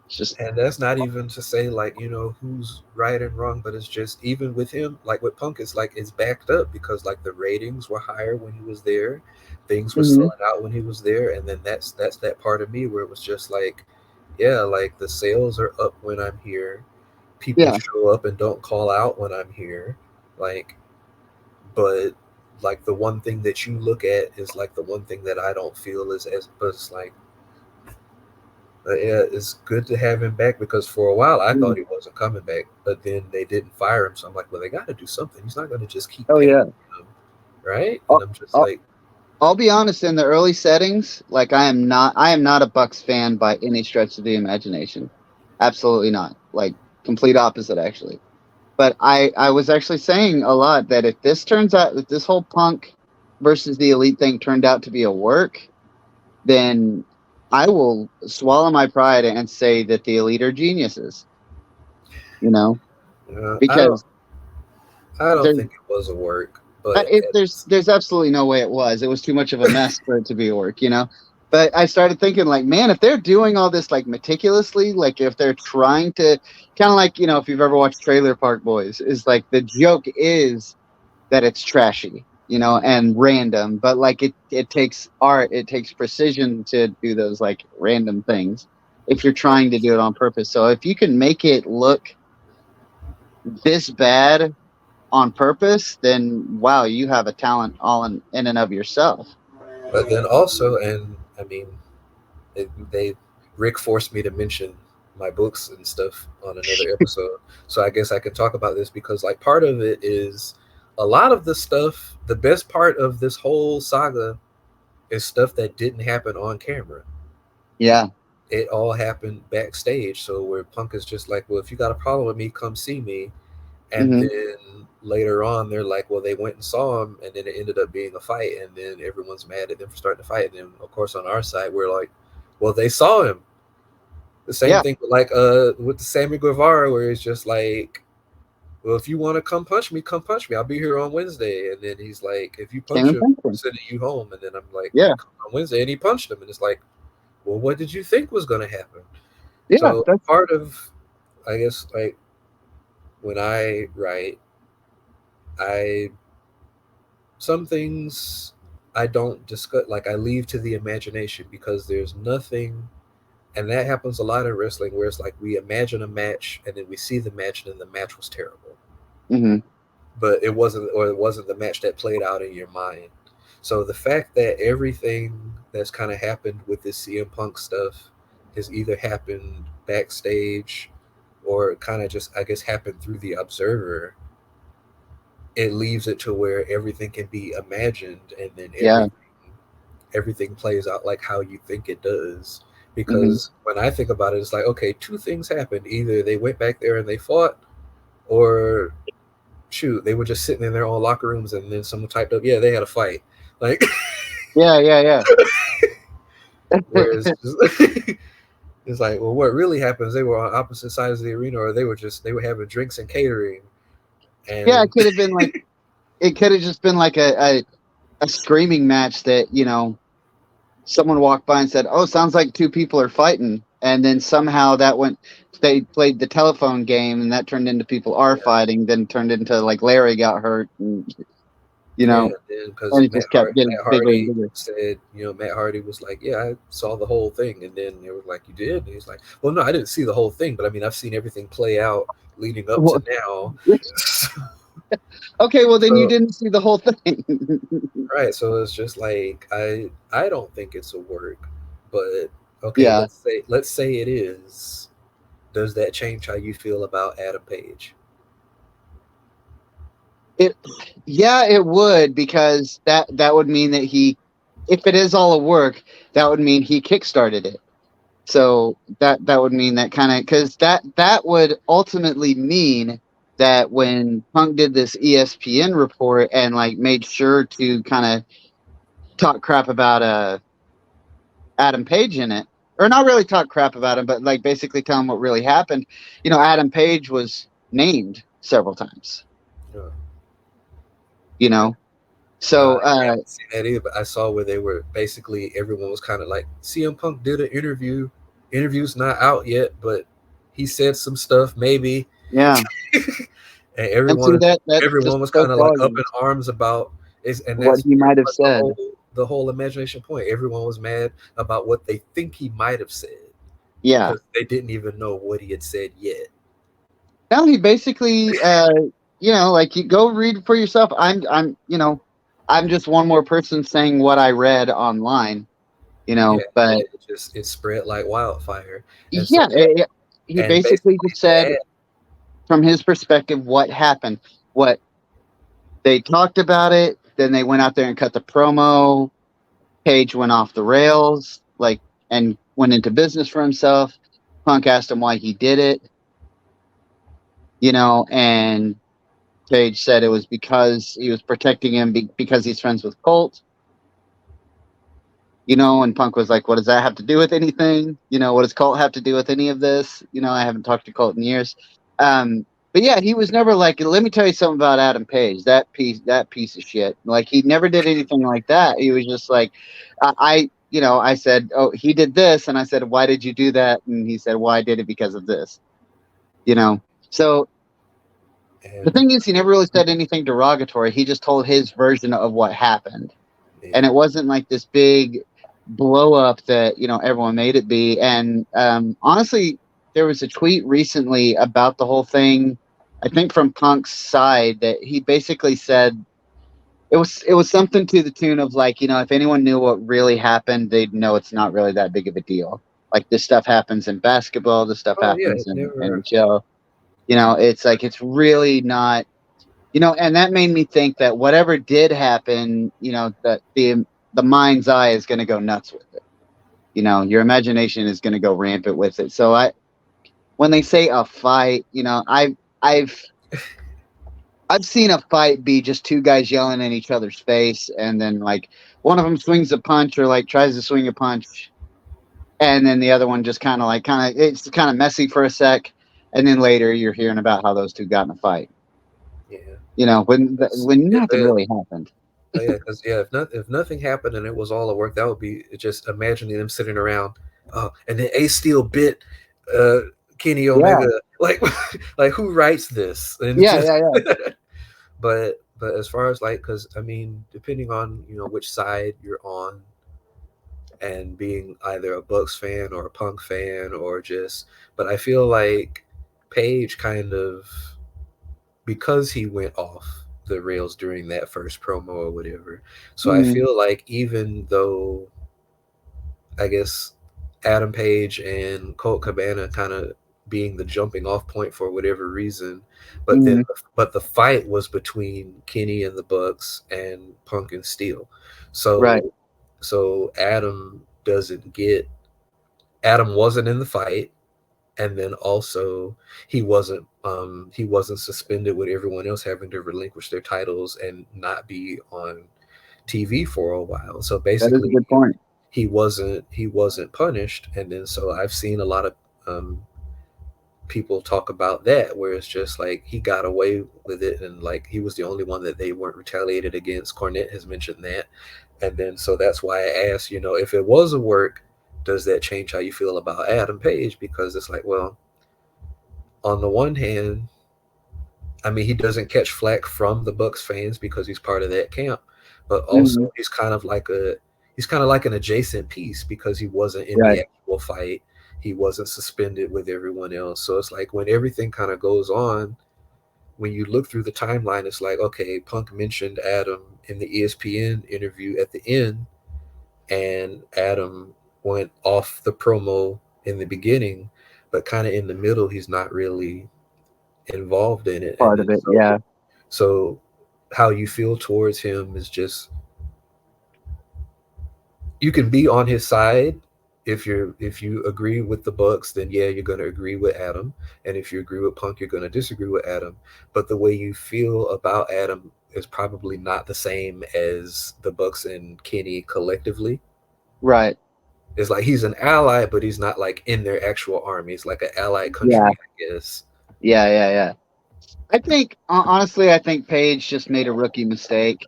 it's just. And that's not even to say like, who's right and wrong, but it's just even with him, like with Punk, it's like it's backed up because like the ratings were higher when he was there, things were Hmm. selling out when he was there, and then that's that part of me where it was just like, yeah, like the sales are up when I'm here, people Yeah. show up and don't call out when I'm here, like, but like the one thing that you look at is like the one thing that I don't feel is as, but it's like, yeah, it's good to have him back because for a while I thought Mm. he wasn't coming back, but then they didn't fire him. So I'm like, well, they got to do something. He's not going to just keep Oh paying yeah. him, right? And I'll, I'm just I'll, like, I'll be honest. In the early settings, like I am not a Bucks fan by any stretch of the imagination. Absolutely not. Like complete opposite, actually. But I was actually saying a lot that if this whole Punk versus the Elite thing turned out to be a work, then I will swallow my pride and say that the Elite are geniuses. You know, uh, I don't, because I don't there's think it was a work, but there's absolutely no way it was. It was too much of a mess for it to be a work. You know, But I started thinking, like, man, if they're doing all this like meticulously, like if they're trying to, kind of like, if you've ever watched Trailer Park Boys, is like the joke is that it's trashy, and random, but like it takes art, it takes precision to do those like random things if you're trying to do it on purpose. So if you can make it look this bad on purpose, then wow, you have a talent all in and of yourself. But then also, and I mean, they Rick forced me to mention my books and stuff on another episode, so I guess I can talk about this because like part of it is a lot of the stuff. The best part of this whole saga is stuff that didn't happen on camera. Yeah. It all happened backstage. So where Punk is just like, well, if you got a problem with me, come see me. And Mm-hmm. then later on, they're like, well, they went and saw him, and then it ended up being a fight, and then everyone's mad at them for starting to fight. And then, of course, on our side, we're like, well, they saw him. The same Yeah. thing, like with the Sammy Guevara, where it's just like, well, if you want to come punch me, come punch me. I'll be here on Wednesday. And then he's like, if you punch him, I'm sending you home. And then I'm like, yeah, on Wednesday, and he punched him, and it's like, well, what did you think was going to happen? yeah. So That's part of, I guess, like when I write, I some things I don't discuss, like I leave to the imagination because there's nothing, and that happens a lot in wrestling where it's like we imagine a match and then we see the match and then the match was terrible, but it wasn't the match that played out in your mind. So the fact that everything that's kind of happened with this CM Punk stuff has either happened backstage or kind of just I guess happened through the observer, it leaves it to where everything can be imagined and then everything plays out like how you think it does. Because when I think about it, it's like, okay, two things happened. Either they went back there and they fought, or shoot, they were just sitting in their own locker rooms and then someone typed up, yeah, they had a fight. Like, yeah. whereas it's like, well, what really happens? They were on opposite sides of the arena, or they were having drinks and catering. And Yeah, it could have been like it could have just been like a screaming match that, someone walked by and said, "Oh, sounds like two people are fighting." And then somehow they played the telephone game and that turned into people are fighting, then turned into like Larry got hurt and because and it just kept getting Matt bigger Hardy and bigger. said, Matt Hardy was like, yeah, I saw the whole thing. And then they were like, you did? And he's like, well, no, I didn't see the whole thing, but I mean, I've seen everything play out leading up to now. Okay, well then you didn't see the whole thing. Right. So it's just like, I don't think it's a work, but okay, Yeah. let's say it is. Does that change how you feel about Adam Page? It would, because that would mean that if it is all a work, that would mean he kickstarted it. So that would mean that kind of, because that would ultimately mean that when Punk did this ESPN report and like made sure to kind of talk crap about Adam Page in it, or not really talk crap about him, but like basically tell him what really happened. Adam Page was named several times. So I haven't seen that either, but I saw where they were basically everyone was kind of like, CM Punk did an interview. Interview's not out yet, but he said some stuff maybe. Yeah. And everyone was kind of like up in arms about what he might have said. The whole imagination point. Everyone was mad about what they think he might have said. Yeah. Because they didn't even know what he had said yet. Now he basically like, you go read for yourself. I'm just one more person saying what I read online, but it spread like wildfire. And he basically just said from his perspective what happened, what they talked about it. Then they went out there and cut the promo. Page went off the rails, and went into business for himself. Punk asked him why he did it, and Page said it was because he was protecting him because he's friends with Colt. And Punk was like, what does that have to do with anything? What does Colt have to do with any of this? I haven't talked to Colt in years. But yeah, he was never like, let me tell you something about Adam Page, that piece of shit. Like, he never did anything like that. He was just like, I said, oh, he did this, and I said, why did you do that? And he said, well, I did it because of this. So the thing is, he never really said anything derogatory. He just told his version of what happened. And it wasn't like this big blow up that, everyone made it be. And honestly, there was a tweet recently about the whole thing, I think from Punk's side, that he basically said it was something to the tune of like, if anyone knew what really happened, they'd know it's not really that big of a deal. Like this stuff happens in basketball, this stuff happens in NHL. It's like it's really not. And that made me think that whatever did happen, that the mind's eye is going to go nuts with it. Your imagination is going to go rampant with it. So when they say a fight, I've seen a fight be just two guys yelling in each other's face, and then like one of them swings a punch or like tries to swing a punch, and then the other one just kind of it's kind of messy for a sec, and then later you're hearing about how those two got in a fight. Yeah. When nothing really happened. Because if nothing happened and it was all a work, that would be just imagining them sitting around. And then Ace Steel bit Kenny Omega. Like who writes this? And yeah. But as far as like, because I mean, depending on which side you're on, and being either a Bucks fan or a Punk fan or but I feel like Page kind of, because he went off the rails during that first promo or whatever. So I feel like even though I guess Adam Page and Colt Cabana kind of being the jumping off point for whatever reason, but but the fight was between Kenny and the Bucks and Punk and Steel. So Adam wasn't in the fight, and then also he wasn't suspended with everyone else having to relinquish their titles and not be on TV for a while. So basically, that is a good point. He wasn't punished, and then so I've seen a lot of people talk about that, where it's just like he got away with it, and like he was the only one that they weren't retaliated against. Cornette has mentioned that, and then so that's why I asked, if it was a work, does that change how you feel about Adam Page? Because it's like, well, on the one hand, I mean, he doesn't catch flack from the Bucks fans because he's part of that camp, but also he's kind of like an adjacent piece because he wasn't in the actual fight. He wasn't suspended with everyone else. So it's like when everything kind of goes on, when you look through the timeline, it's like, okay, Punk mentioned Adam in the ESPN interview at the end, and Adam went off the promo in the beginning, but kind of in the middle, he's not really involved in it. Part of it, yeah. So how you feel towards him is just, you can be on his side. If you agree with the Bucks, then yeah, you're going to agree with Adam, and if you agree with Punk, you're going to disagree with Adam. But the way you feel about Adam is probably not the same as the Bucks and Kenny collectively. Right. It's like he's an ally, but he's not like in their actual army. It's like an allied country, I guess. Yeah. I think honestly, Page just made a rookie mistake.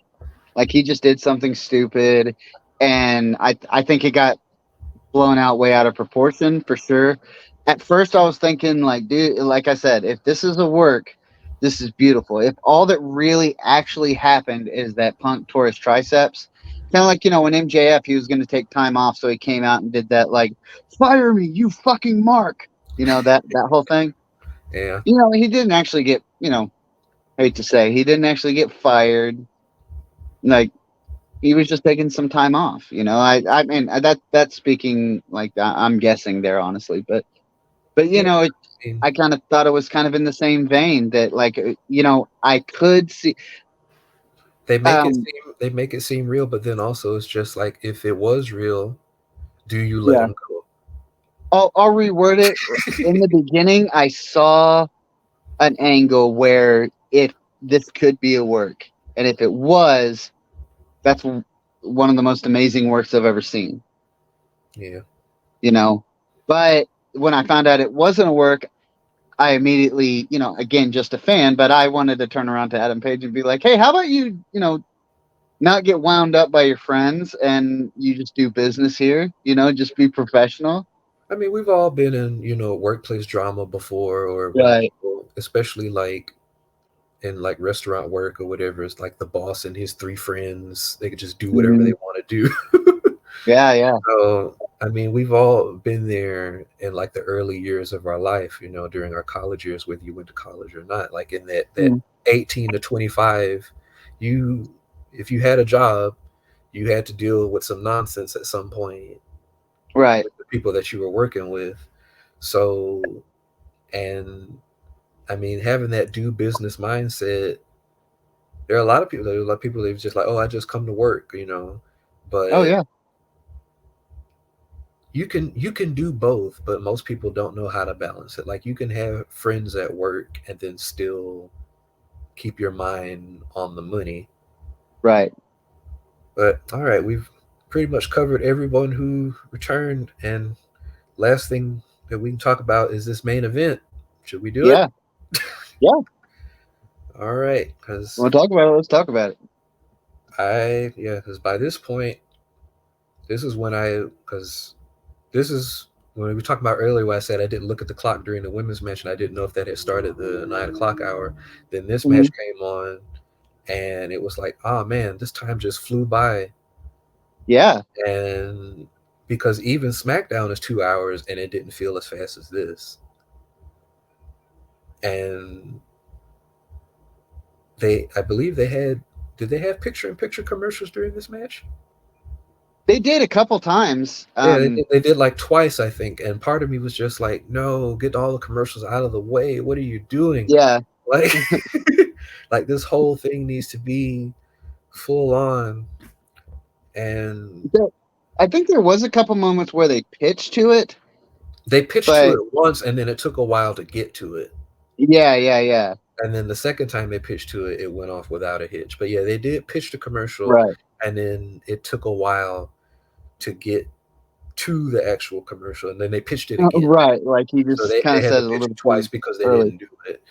Like he just did something stupid, and I think it got blown way out of proportion for sure. At first, I was thinking like, dude, like I said, if this is a work, this is beautiful. If all that really actually happened is that Punk tore his triceps, kind of like when MJF, he was going to take time off, so he came out and did that like, fire me, you fucking Mark, that whole thing. Yeah. He didn't actually get, hate to say, he didn't actually get fired. Like, he was just taking some time off. I mean, that's speaking like I'm guessing there, honestly, but I kind of thought it was kind of in the same vein that like, I could see. They make it seem real, but then also it's just like, if it was real, do you let him go? I'll reword it. In the beginning, I saw an angle where if this could be a work, and if it was, that's one of the most amazing works I've ever seen. Yeah. But when I found out it wasn't a work, I immediately, again, just a fan, but I wanted to turn around to Adam Page and be like, hey, how about you not get wound up by your friends, and you just do business here. Just be professional. I mean, we've all been in, workplace drama before, or when Right. people, especially like in like restaurant work or whatever, it's like the boss and his three friends, they could just do whatever they Mhm. want to do. Yeah, yeah. So, I mean, we've all been there in like the early years of our life, during our college years, whether you went to college or not. Like in that Mm. 18 to 25, you if you had a job, you had to deal with some nonsense at some point Right. with the people that you were working with. So, and I mean, having that do business mindset, there are a lot of people. There are a lot of people that are just like, oh, I just come to work. Oh But yeah. you can do both, but most people don't know how to balance it. Like you can have friends at work and then still keep your mind on the money. Right. But all right, we've pretty much covered everyone who returned, and last thing that we can talk about is this main event. Should we do it? Yeah. Yeah. All right, because Want to talk about it? Let's talk about it. because by this point, this is when because this is when we were talking about earlier where I said I didn't look at the clock during the women's match and I didn't know if that had started the 9 o'clock hour. Then this Mhm. match came on and it was like, oh man, this time just flew by. Yeah. And because even SmackDown is 2 hours and it didn't feel as fast as this. And I believe did they have picture in picture commercials during this match? They did a couple times. Yeah, they did like twice, I think. And part of me was just like, no, get all the commercials out of the way. What are you doing? Yeah. Like, like this whole thing needs to be full on. And I think there was a couple moments where they pitched to it, they pitched to but it once, and then it took a while to get to it. yeah, yeah, yeah. And then the second time they pitched to it, it went off without a hitch. But yeah, they did pitch the commercial, Right. and then it took a while to get to the actual commercial, and then they pitched it again. Right. Like he So just kind they of had said to a pitch little it twice too because they early. didn't do it.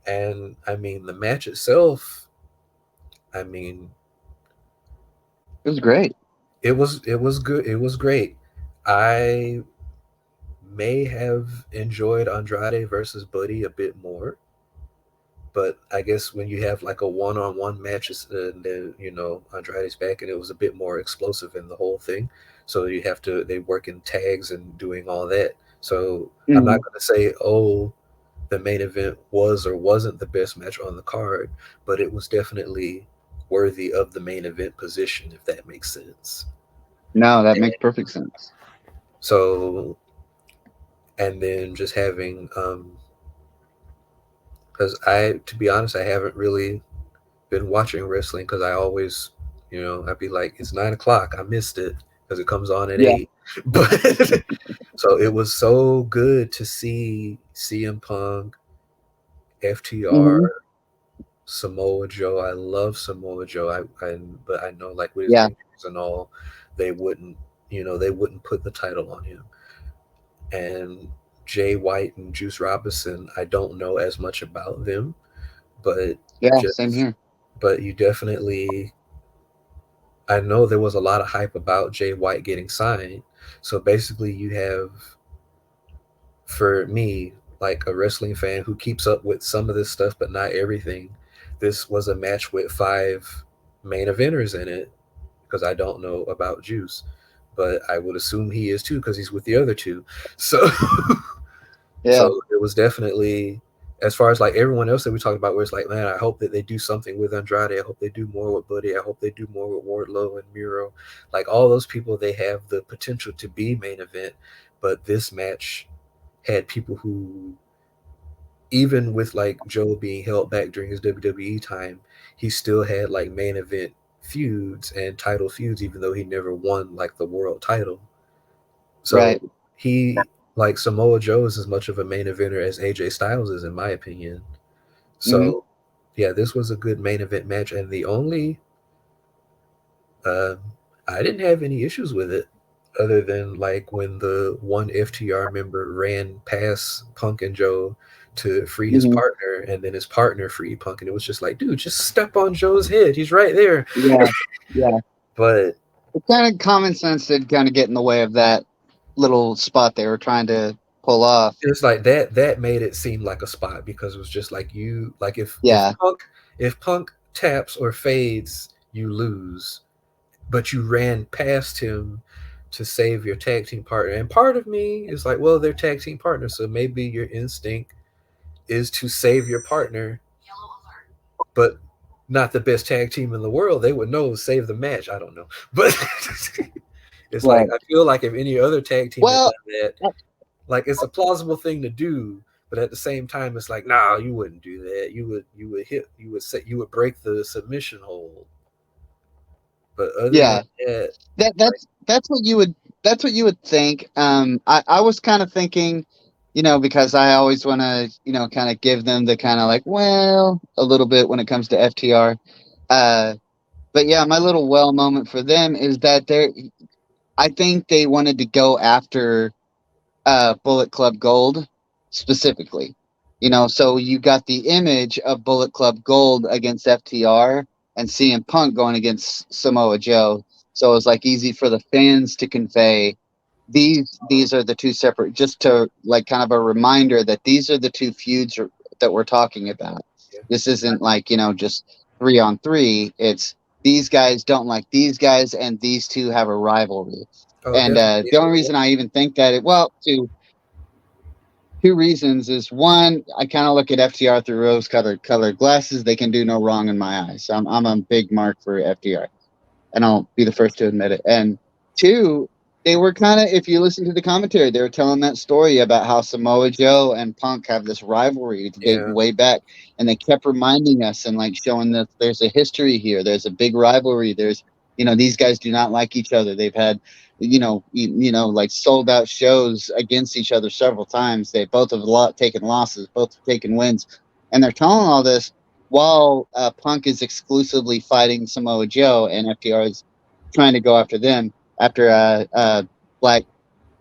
And I mean, the match itself, I mean, It was great. it was good. It was great. I may have enjoyed Andrade versus Buddy a bit more, but I guess when you have like a one-on-one match, and then Andrade's back, and it was a bit more explosive in the whole thing. So they work in tags and doing all that. So I'm Mhm. not going to say, oh, the main event was or wasn't the best match on the card, but it was definitely worthy of the main event position, if that makes sense. No, that makes And perfect sense. so, and then just having, because to be honest, I haven't really been watching wrestling because I always, I'd be like, it's 9 o'clock, I missed it because it comes on at Yeah. 8. But so it was so good to see CM Punk, FTR, Hmm. Samoa Joe. I love Samoa Joe. But I know like with his Yeah. injuries and all, they wouldn't, they wouldn't put the title on him. And Jay White and Juice Robinson, I don't know as much about them, but Yeah. Same just here. but you definitely, I know there was a lot of hype about Jay White getting signed. So basically you have, for me, like a wrestling fan who keeps up with some of this stuff but not everything, this was a match with 5 main eventers in it, because I don't know about Juice, but I would assume he is too because he's with the other two. So Yeah. so it was definitely, as far as like everyone else that we talked about, where it's like, man, I hope that they do something with Andrade. I hope they do more with Buddy. I hope they do more with Wardlow and Miro. Like all those people, they have the potential to be main event, but this match had people who, even with like Joe being held back during his WWE time, he still had like main event feuds and title feuds, even though he never won like the world title. Right. So he, like Samoa Joe, is as much of a main eventer as AJ Styles is, in my opinion. Hmm. So yeah, this was a good main event match, and the only uh, I didn't have any issues with it. other than like when the one FTR member ran past Punk and Joe to free his Mhm. partner, and then his partner freed Punk, and it was just like, dude, just step on Joe's head. He's right there. Yeah, yeah. But It kind of common sense did kind of get in the way of that little spot they were trying to pull off. it's like that made it seem like a spot because it was just like you like Yeah, if Punk taps or fades, you lose. But you ran past him to save your tag team partner. And part of me is like, well, they're tag team partners, so maybe your instinct is to save your partner, but not the best tag team in the world. They would know save the match. I don't know. But it's like right. I feel like if any other tag team had done Well, that, like it's a plausible thing to do, but at the same time, it's like, nah, you wouldn't do that. You would break the submission hold. But other than yeah. that, That's what you would think. I was kind of thinking, because I always want to, kind of give them the kind of like, well, a little bit when it comes to FTR. But yeah, my little well moment for them is that I think they wanted to go after Bullet Club Gold specifically. So you got the image of Bullet Club Gold against FTR and CM Punk going against Samoa Joe. So it was like easy for the fans to convey these are the two separate, just to like kind of a reminder that these are the two feuds that we're talking about. yeah. This isn't like, just 3-on-3. It's these guys don't like these guys and these two have a rivalry. Oh, And definitely. the only reason I even think that two reasons is one, I kind of look at FTR through rose colored glasses. They can do no wrong in my eyes. I'm a big mark for FTR, and I'll be the first to admit it. And two, they were kind of, if you listen to the commentary, they were telling that story about how Samoa Joe and Punk have this rivalry dating Yeah. way back, and they kept reminding us and like showing that there's a history here, there's a big rivalry, there's these guys do not like each other. They've had like sold out shows against each other several times. They both have taken losses, both have taken wins, and they're telling all this while Punk is exclusively fighting Samoa Joe and FTR is trying to go after them after Black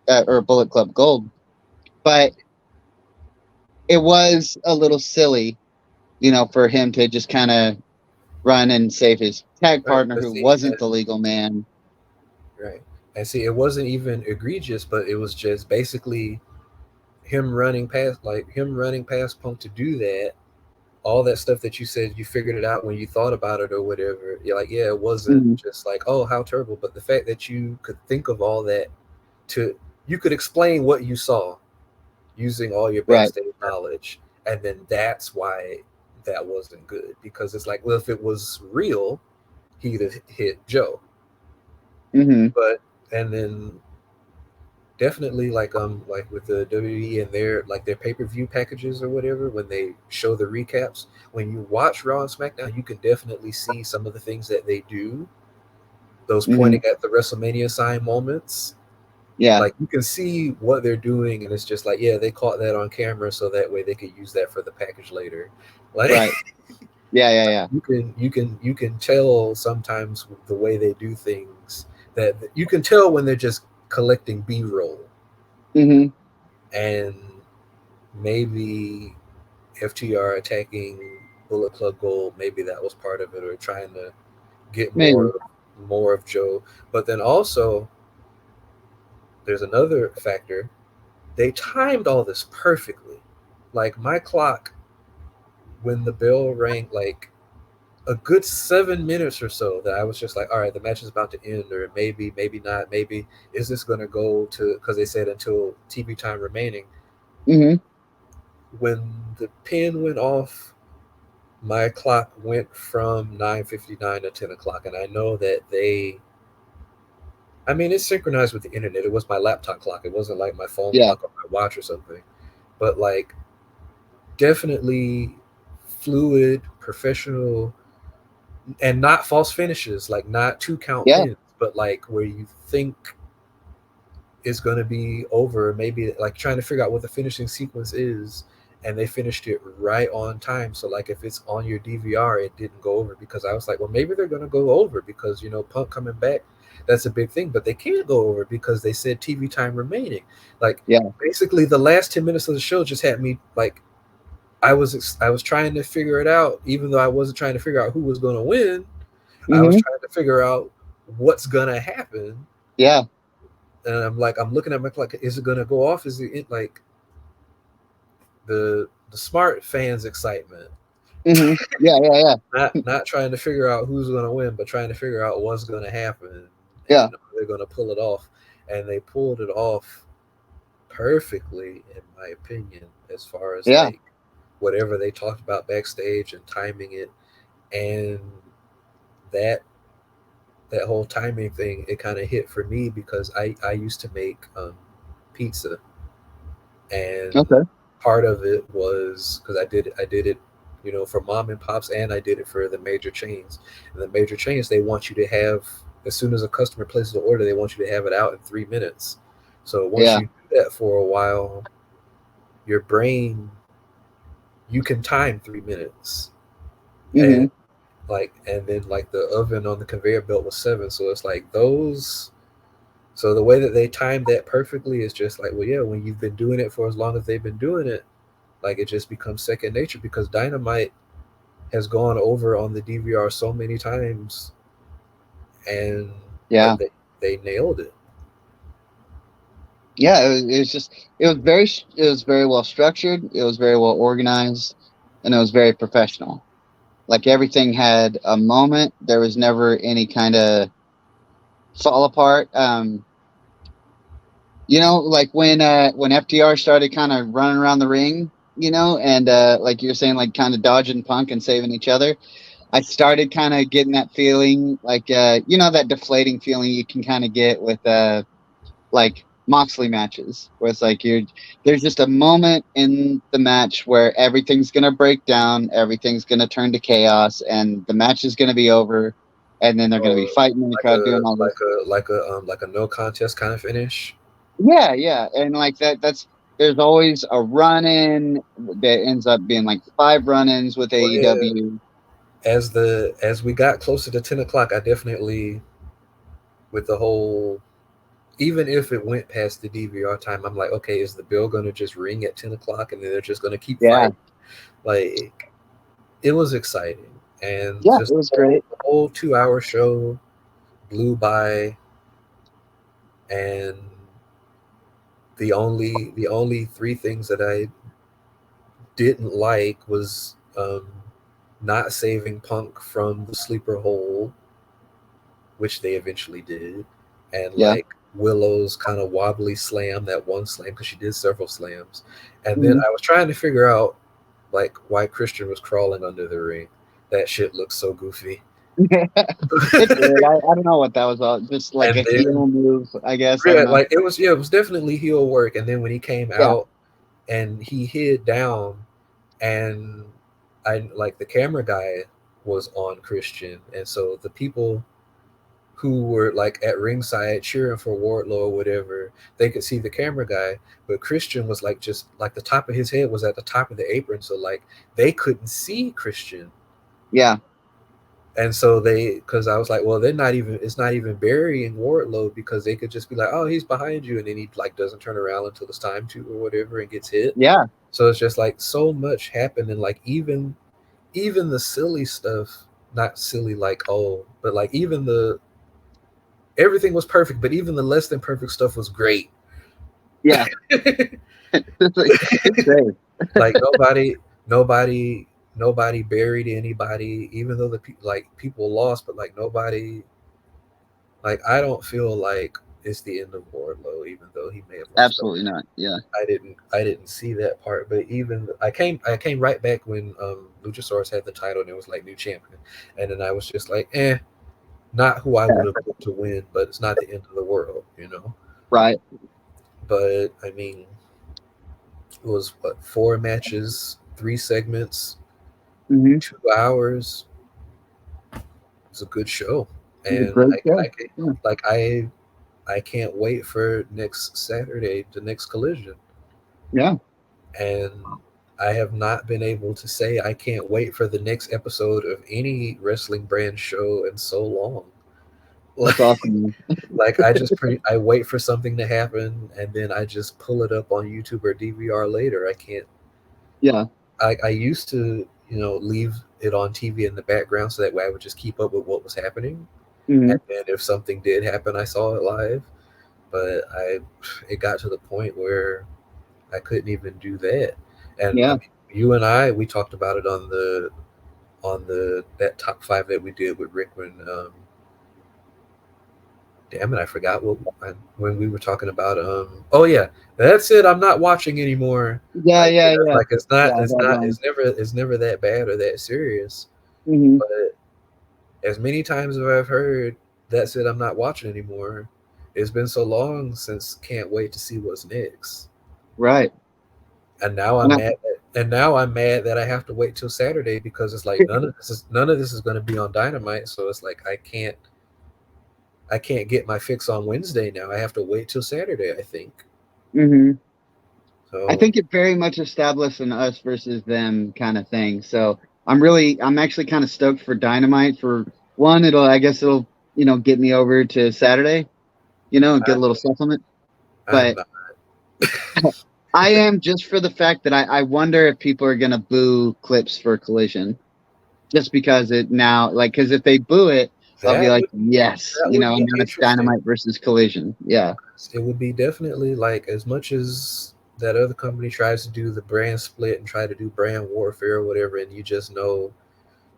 or Bullet Club Gold. But it was a little silly, for him to just kind of run and save his tag Right. partner But who see, wasn't the legal man. right. And see, it wasn't even egregious, but it was just basically him running past Punk to do that. All that stuff that you said, you figured it out when you thought about it or whatever. You're like, yeah, it wasn't Mhm. just like, oh, how terrible. But the fact that you could think of all that to, you could explain what you saw using all your Right. backstage knowledge. And then that's why that wasn't good. Because it's like, well, if it was real, he'd have hit Joe. Hmm. But, and then definitely like with the WWE and their pay-per-view packages or whatever, when they show the recaps, when you watch Raw and SmackDown, you can definitely see some of the things that they do, those Hmm. pointing at the WrestleMania sign moments. Yeah. Like you can see what they're doing, and it's just like, yeah, they caught that on camera so that way they could use that for the package later. Like Right. Yeah. Yeah. Yeah. you can tell sometimes the way they do things, that you can tell when they're just collecting B-roll. Hmm. And maybe FTR attacking Bullet Club Gold, maybe that was part of it, or trying to get Maybe. more of Joe. But then also there's another factor. They timed all this perfectly. Like my clock, when the bell rang, like a good 7 minutes or so, that I was just like, all right, the match is about to end, or maybe not, maybe is this going to go to, because they said until TV time remaining. Hmm. When the pin went off, my clock went from 9:59 to 10 o'clock, and I know that I mean, it's synchronized with the internet. It was my laptop clock. It wasn't like my phone Yeah. clock or my watch or something. But like, definitely fluid, professional, and not false finishes. Like not 2 count Yeah. pins, but like where you think is going to be over. Maybe like trying to figure out what the finishing sequence is, and they finished it right on time. So like if it's on your DVR, it didn't go over, because I was like, well, maybe they're going to go over because Punk coming back. that's a big thing, but they can't go over because they said TV time remaining. Like, Yeah. basically, the last 10 minutes of the show just had me like, I was trying to figure it out, even though I wasn't trying to figure out who was going to win. I was Mhm. trying to figure out what's going to happen, Yeah. and I'm looking at my clock. Is it going to go off? Is it like the smart fans' excitement? Mhm. Yeah. Yeah. Yeah. Not trying to figure out who's going to win, but trying to figure out what's going to happen, Yeah. and they're going to pull it off, and they pulled it off perfectly, in my opinion, as far as Yeah. like whatever they talked about backstage and timing it, and that that whole timing thing, it kind of hit for me because I used to make pizza, and Okay. part of it was because I did it, for mom and pops, and I did it for the major chains. And the major chains, they want you to have, as soon as a customer places an order, they want you to have it out in 3 minutes. So once Yeah. you do that for a while, your brain, you can time 3 minutes, and Mhm. and then like the oven on the conveyor belt was 7, so it's like those. So the way that they timed that perfectly is just like, well, yeah, when you've been doing it for as long as they've been doing it, like it just becomes second nature because Dynamite has gone over on the DVR so many times, and Yeah. but they nailed it. Yeah. It was just it was very well structured. It was very well organized, and it was very professional. Like everything had a moment. There was never any kind of fall apart. Like when FTR started kind of running around the ring, and like you're saying, like kind of dodging Punk and saving each other. I started kind of getting that feeling, like that deflating feeling you can kind of get with like Moxley matches, where it's like there's just a moment in the match where everything's gonna break down, everything's gonna turn to chaos, and the match is gonna be over, and then they're gonna be Or fighting in the like crowd doing a all this. like a no contest kind of finish. Yeah, yeah, and like that's there's always a run-in that ends up being like 5 run-ins with Well, yeah, AEW. as we got closer to 10 o'clock, I definitely, with the whole, even if it went past the DVR time, I'm like, okay, is the bell gonna just ring at 10 o'clock and then they're just gonna keep Yeah, fighting? Like, it was exciting, and yeah, just it was great. the whole 2 hour show blew by, and the only three things that I didn't like was not saving Punk from the sleeper hold, which they eventually did, and Yeah. like Willow's kind of wobbly slam, that one slam, because she did several slams. And then Mhm. I was trying to figure out like why Christian was crawling under the ring. That shit looks so goofy. It did. I don't know what that was all. Just like And a then heel move, I guess. I yeah, don't know. like it was definitely heel work. And then when he came Yeah. out and he hid down, and I like the camera guy was on Christian, and so the people who were like at ringside cheering for Wardlow or whatever, they could see the camera guy, but Christian was like just like the top of his head was at the top of the apron, so like they couldn't see Christian. Yeah. And so because I was like, well, it's not even burying Wardlow because they could just be like, oh, he's behind you, and then he like doesn't turn around until it's time to or whatever and gets hit. Yeah. So it's just like so much happened, and like even the silly stuff, not silly like oh, but like even the everything was perfect, but even the less than perfect stuff was great. Yeah. It's great. Like nobody nobody buried anybody, even though like people lost, but like nobody, like I don't feel like it's the end of Wardlow, even though he may have lost. But Absolutely not. Yeah. I didn't see that part. But even I came right back when Luchasaurus had the title and it was like new champion, and then I was just like, not who I Yeah. would have put to win, but it's not the end of the world. Right. But I mean, it was what, 4 matches, 3 segments, Mm-hmm. 2 hours. It's a good show, It's a and great show. Yeah. like I can't wait for next Saturday, the next Collision, Yeah. and I have not been able to say I can't wait for the next episode of any wrestling brand show in so long. That's awesome. Like I wait for something to happen and then I just pull it up on YouTube or DVR later. I can't. Yeah. I used to leave it on TV in the background so that way I would just keep up with what was happening. Hmm. And then if something did happen, I saw it live. But it got to the point where I couldn't even do that. And I Yeah. mean, you and we talked about it on the that top five that we did with Rick when damn it, I forgot when we were talking about oh yeah, that's it. I'm not watching anymore. Yeah. Yeah. Yeah. Like Yeah. That one. it's never that bad or that serious. Hmm. But as many times as I've heard that's it, I'm not watching anymore. It's been so long since can't wait to see what's next. Right. And now I'm And I, mad. And now I'm mad that I have to wait till Saturday because it's like none of this is going to be on Dynamite. So it's like I can't get my fix on Wednesday now. I have to wait till Saturday, I think. hmm I So think it very much established an us versus them kind of thing. So I'm actually kind of stoked for Dynamite. For one, I guess it'll, get me over to Saturday, get a little supplement. I'm But not. I am just for the fact that I wonder if people are gonna boo clips for Collision, just because it now, like, because if they boo it, I'll be That like, would yes, that would and be then it's interesting. Dynamite versus Collision. Yeah. It would be definitely like as much as that other company tries to do the brand split and try to do brand warfare or whatever, and you just know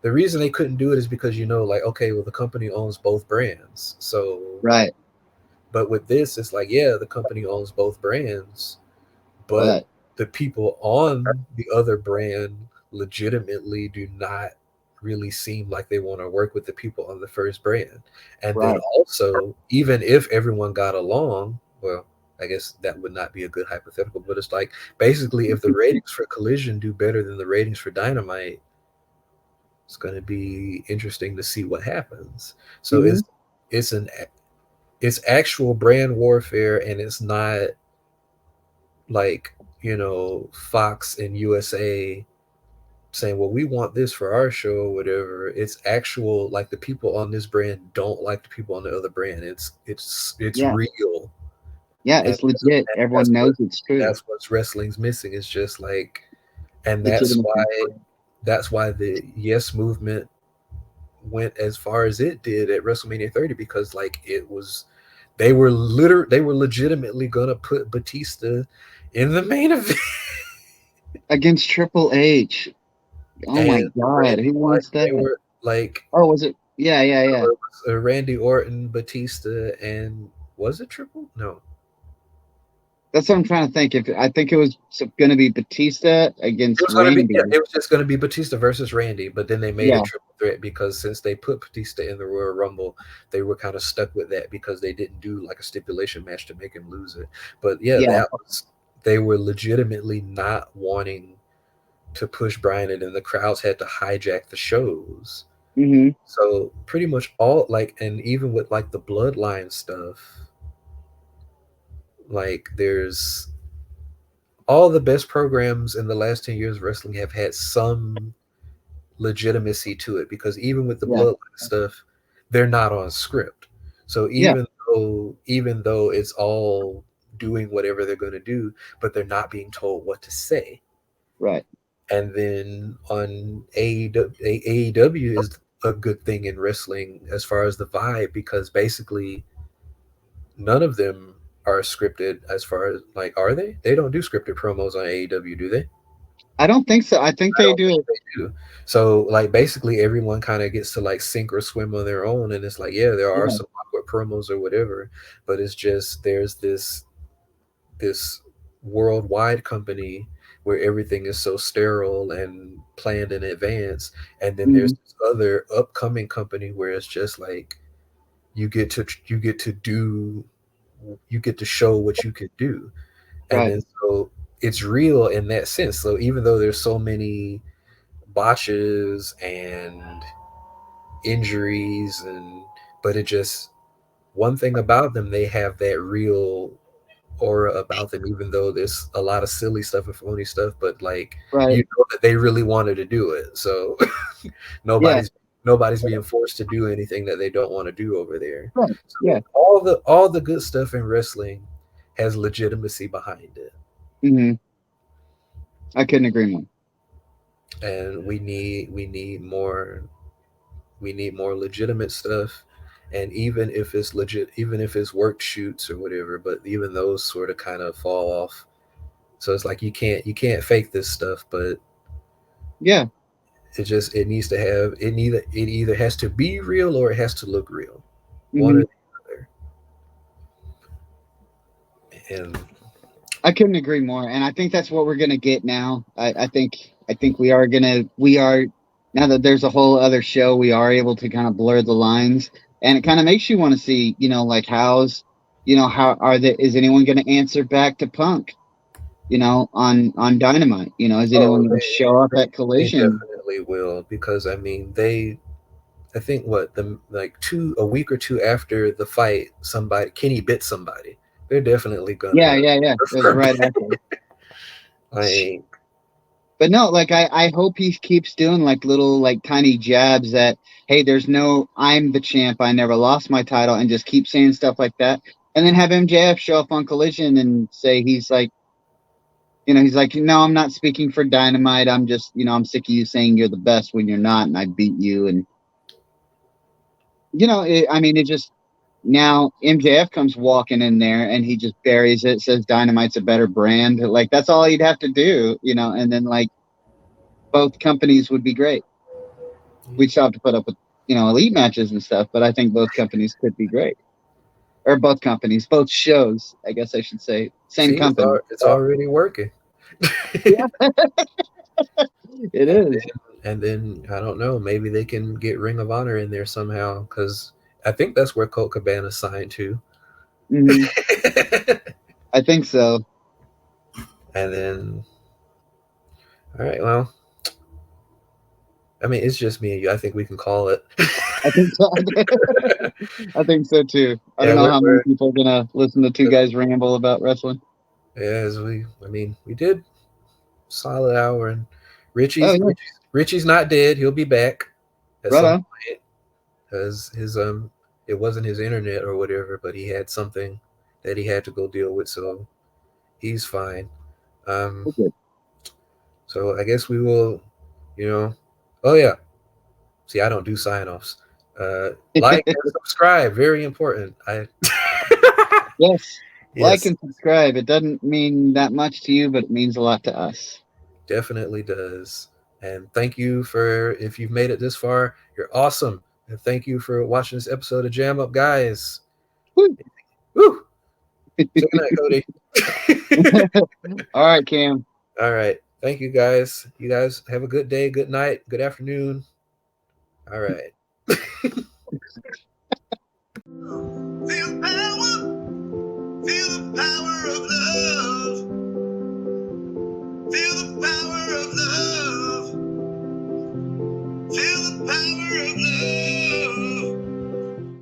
the reason they couldn't do it is because like okay, well the company owns both brands, so Right. but with this it's like yeah, the company owns both brands, but But the people on the other brand legitimately do not really seem like they want to work with the people on the first brand. And then right. also, even if everyone got along, well, I guess that would not be a good hypothetical, but it's like basically if the ratings for Collision do better than the ratings for Dynamite, it's going to be interesting to see what happens. So Hmm. it's an it's actual brand warfare and it's not like Fox and USA saying, well, we want this for our show or whatever. It's actual like the people on this brand don't like the people on the other brand. It's Yeah. real. Yeah. And It's legit. that's Everyone what knows it's true. what's wrestling's missing. It's just like and Legitimacy. that's why the yes movement went as far as it did at WrestleMania 30 because like it was they were legitimately gonna put Batista in the main event. Against Triple H. Oh my And God, who wants They that? were like Oh, was it? Yeah. Yeah. Yeah. Randy Orton, Batista, and was it Triple? No, That's what I'm trying to think. If I think it was going to be Batista it against was gonna be Randy. it was just gonna be Batista versus Randy, but then they made Yeah. it triple threat because since they put Batista in the Royal Rumble, they were kind of stuck with that because they didn't do like a stipulation match to make him lose it. But yeah, Yeah. that was they were legitimately not wanting to push Brian, and then the crowds had to hijack the shows. Hmm. So pretty much all like, and even with like the bloodline stuff, like there's all the best programs in the last 10 years of wrestling have had some legitimacy to it because even with the Yeah. bloodline stuff, they're not on script. So Yeah. even though it's all doing whatever they're going to do, but they're not being told what to say. Right. And then on AEW is a good thing in wrestling as far as the vibe because basically none of them are scripted as far as like are they? They don't do scripted promos on AEW, do they? I don't think so. I think I they don't think do. they do. So like basically everyone kind of gets to like sink or swim on their own and it's like yeah, there are Yeah. some awkward promos or whatever, but it's just there's this worldwide company where everything is so sterile and planned in advance and then there's Hmm. this other upcoming company where it's just like you get to do you get to show what you can do and Right. then so it's real in that sense so even though there's so many botches and injuries and but it just one thing about them they have that real aura about them even though there's a lot of silly stuff and phony stuff but like you Right. know that they really wanted to do it so Yeah. nobody's nobody's being forced to do anything that they don't want to do over there. Right. So Yeah. all the good stuff in wrestling has legitimacy behind it, Hmm. I couldn't agree more. and we need more legitimate stuff. And even if it's legit, even if it's work shoots or whatever, but even those sort of kind of fall off. So it's like you can't fake this stuff, but Yeah. it needs to have it either has to be real or it has to look real, one Hmm. or the other. And I couldn't agree more, and I think that's what we're gonna get now. I think we are now that there's a whole other show, we are able to kind of blur the lines, and it kind of makes you want to see, like how are there is anyone going to answer back to Punk, on Dynamite, is anyone oh, going to show up at they Collision? definitely will, because I mean I think what the like a week or two after the fight, somebody Kenny bit somebody. They're definitely Yeah, gonna yeah, yeah. It was right after. like But no, like I hope he keeps doing like little like tiny jabs that, hey, there's no I'm the champ, I never lost my title, and just keep saying stuff like that. And then have MJF show up on Collision and say he's like, no, I'm not speaking for Dynamite. I'm just, I'm sick of you saying you're the best when you're not, and I beat you. And I mean, it just now MJF comes walking in there and he just buries it, says Dynamite's a better brand. Like that's all he'd have to do, and then like both companies would be great. We'd still have to put up with elite matches and stuff, but I think both companies could be great, or both companies, both shows, I guess I should say, same see, company. it's already working. Yeah, it and is. then I don't know, maybe they can get Ring of Honor in there somehow, because I think that's where Colt Cabana signed to. Hmm. I think so. And then, all right, well, I mean, it's just me and you. I think we can call it. I think so. I think so too. I don't Yeah, know how many people are gonna listen to two guys ramble about wrestling. I mean, we did solid hour, and Oh yeah, Richie's not dead. He'll be back at right some on. point, because it wasn't his internet or whatever, but he had something that he had to go deal with, so he's fine. Um, Okay. so I guess we will, you know. Oh yeah, see, I don't do sign offs. Like and subscribe, very important. I Yes, like yes, and subscribe. It doesn't mean that much to you, but it means a lot to us. definitely does. And thank you for, if you've made it this far, you're awesome. And thank you for watching this episode of Jam Up, guys. Woo. Woo! Say goodnight, Cody. All right, Cam. All right. Thank you, guys. You guys have a good day, good night, good afternoon. All right. Feel power, feel the power of love.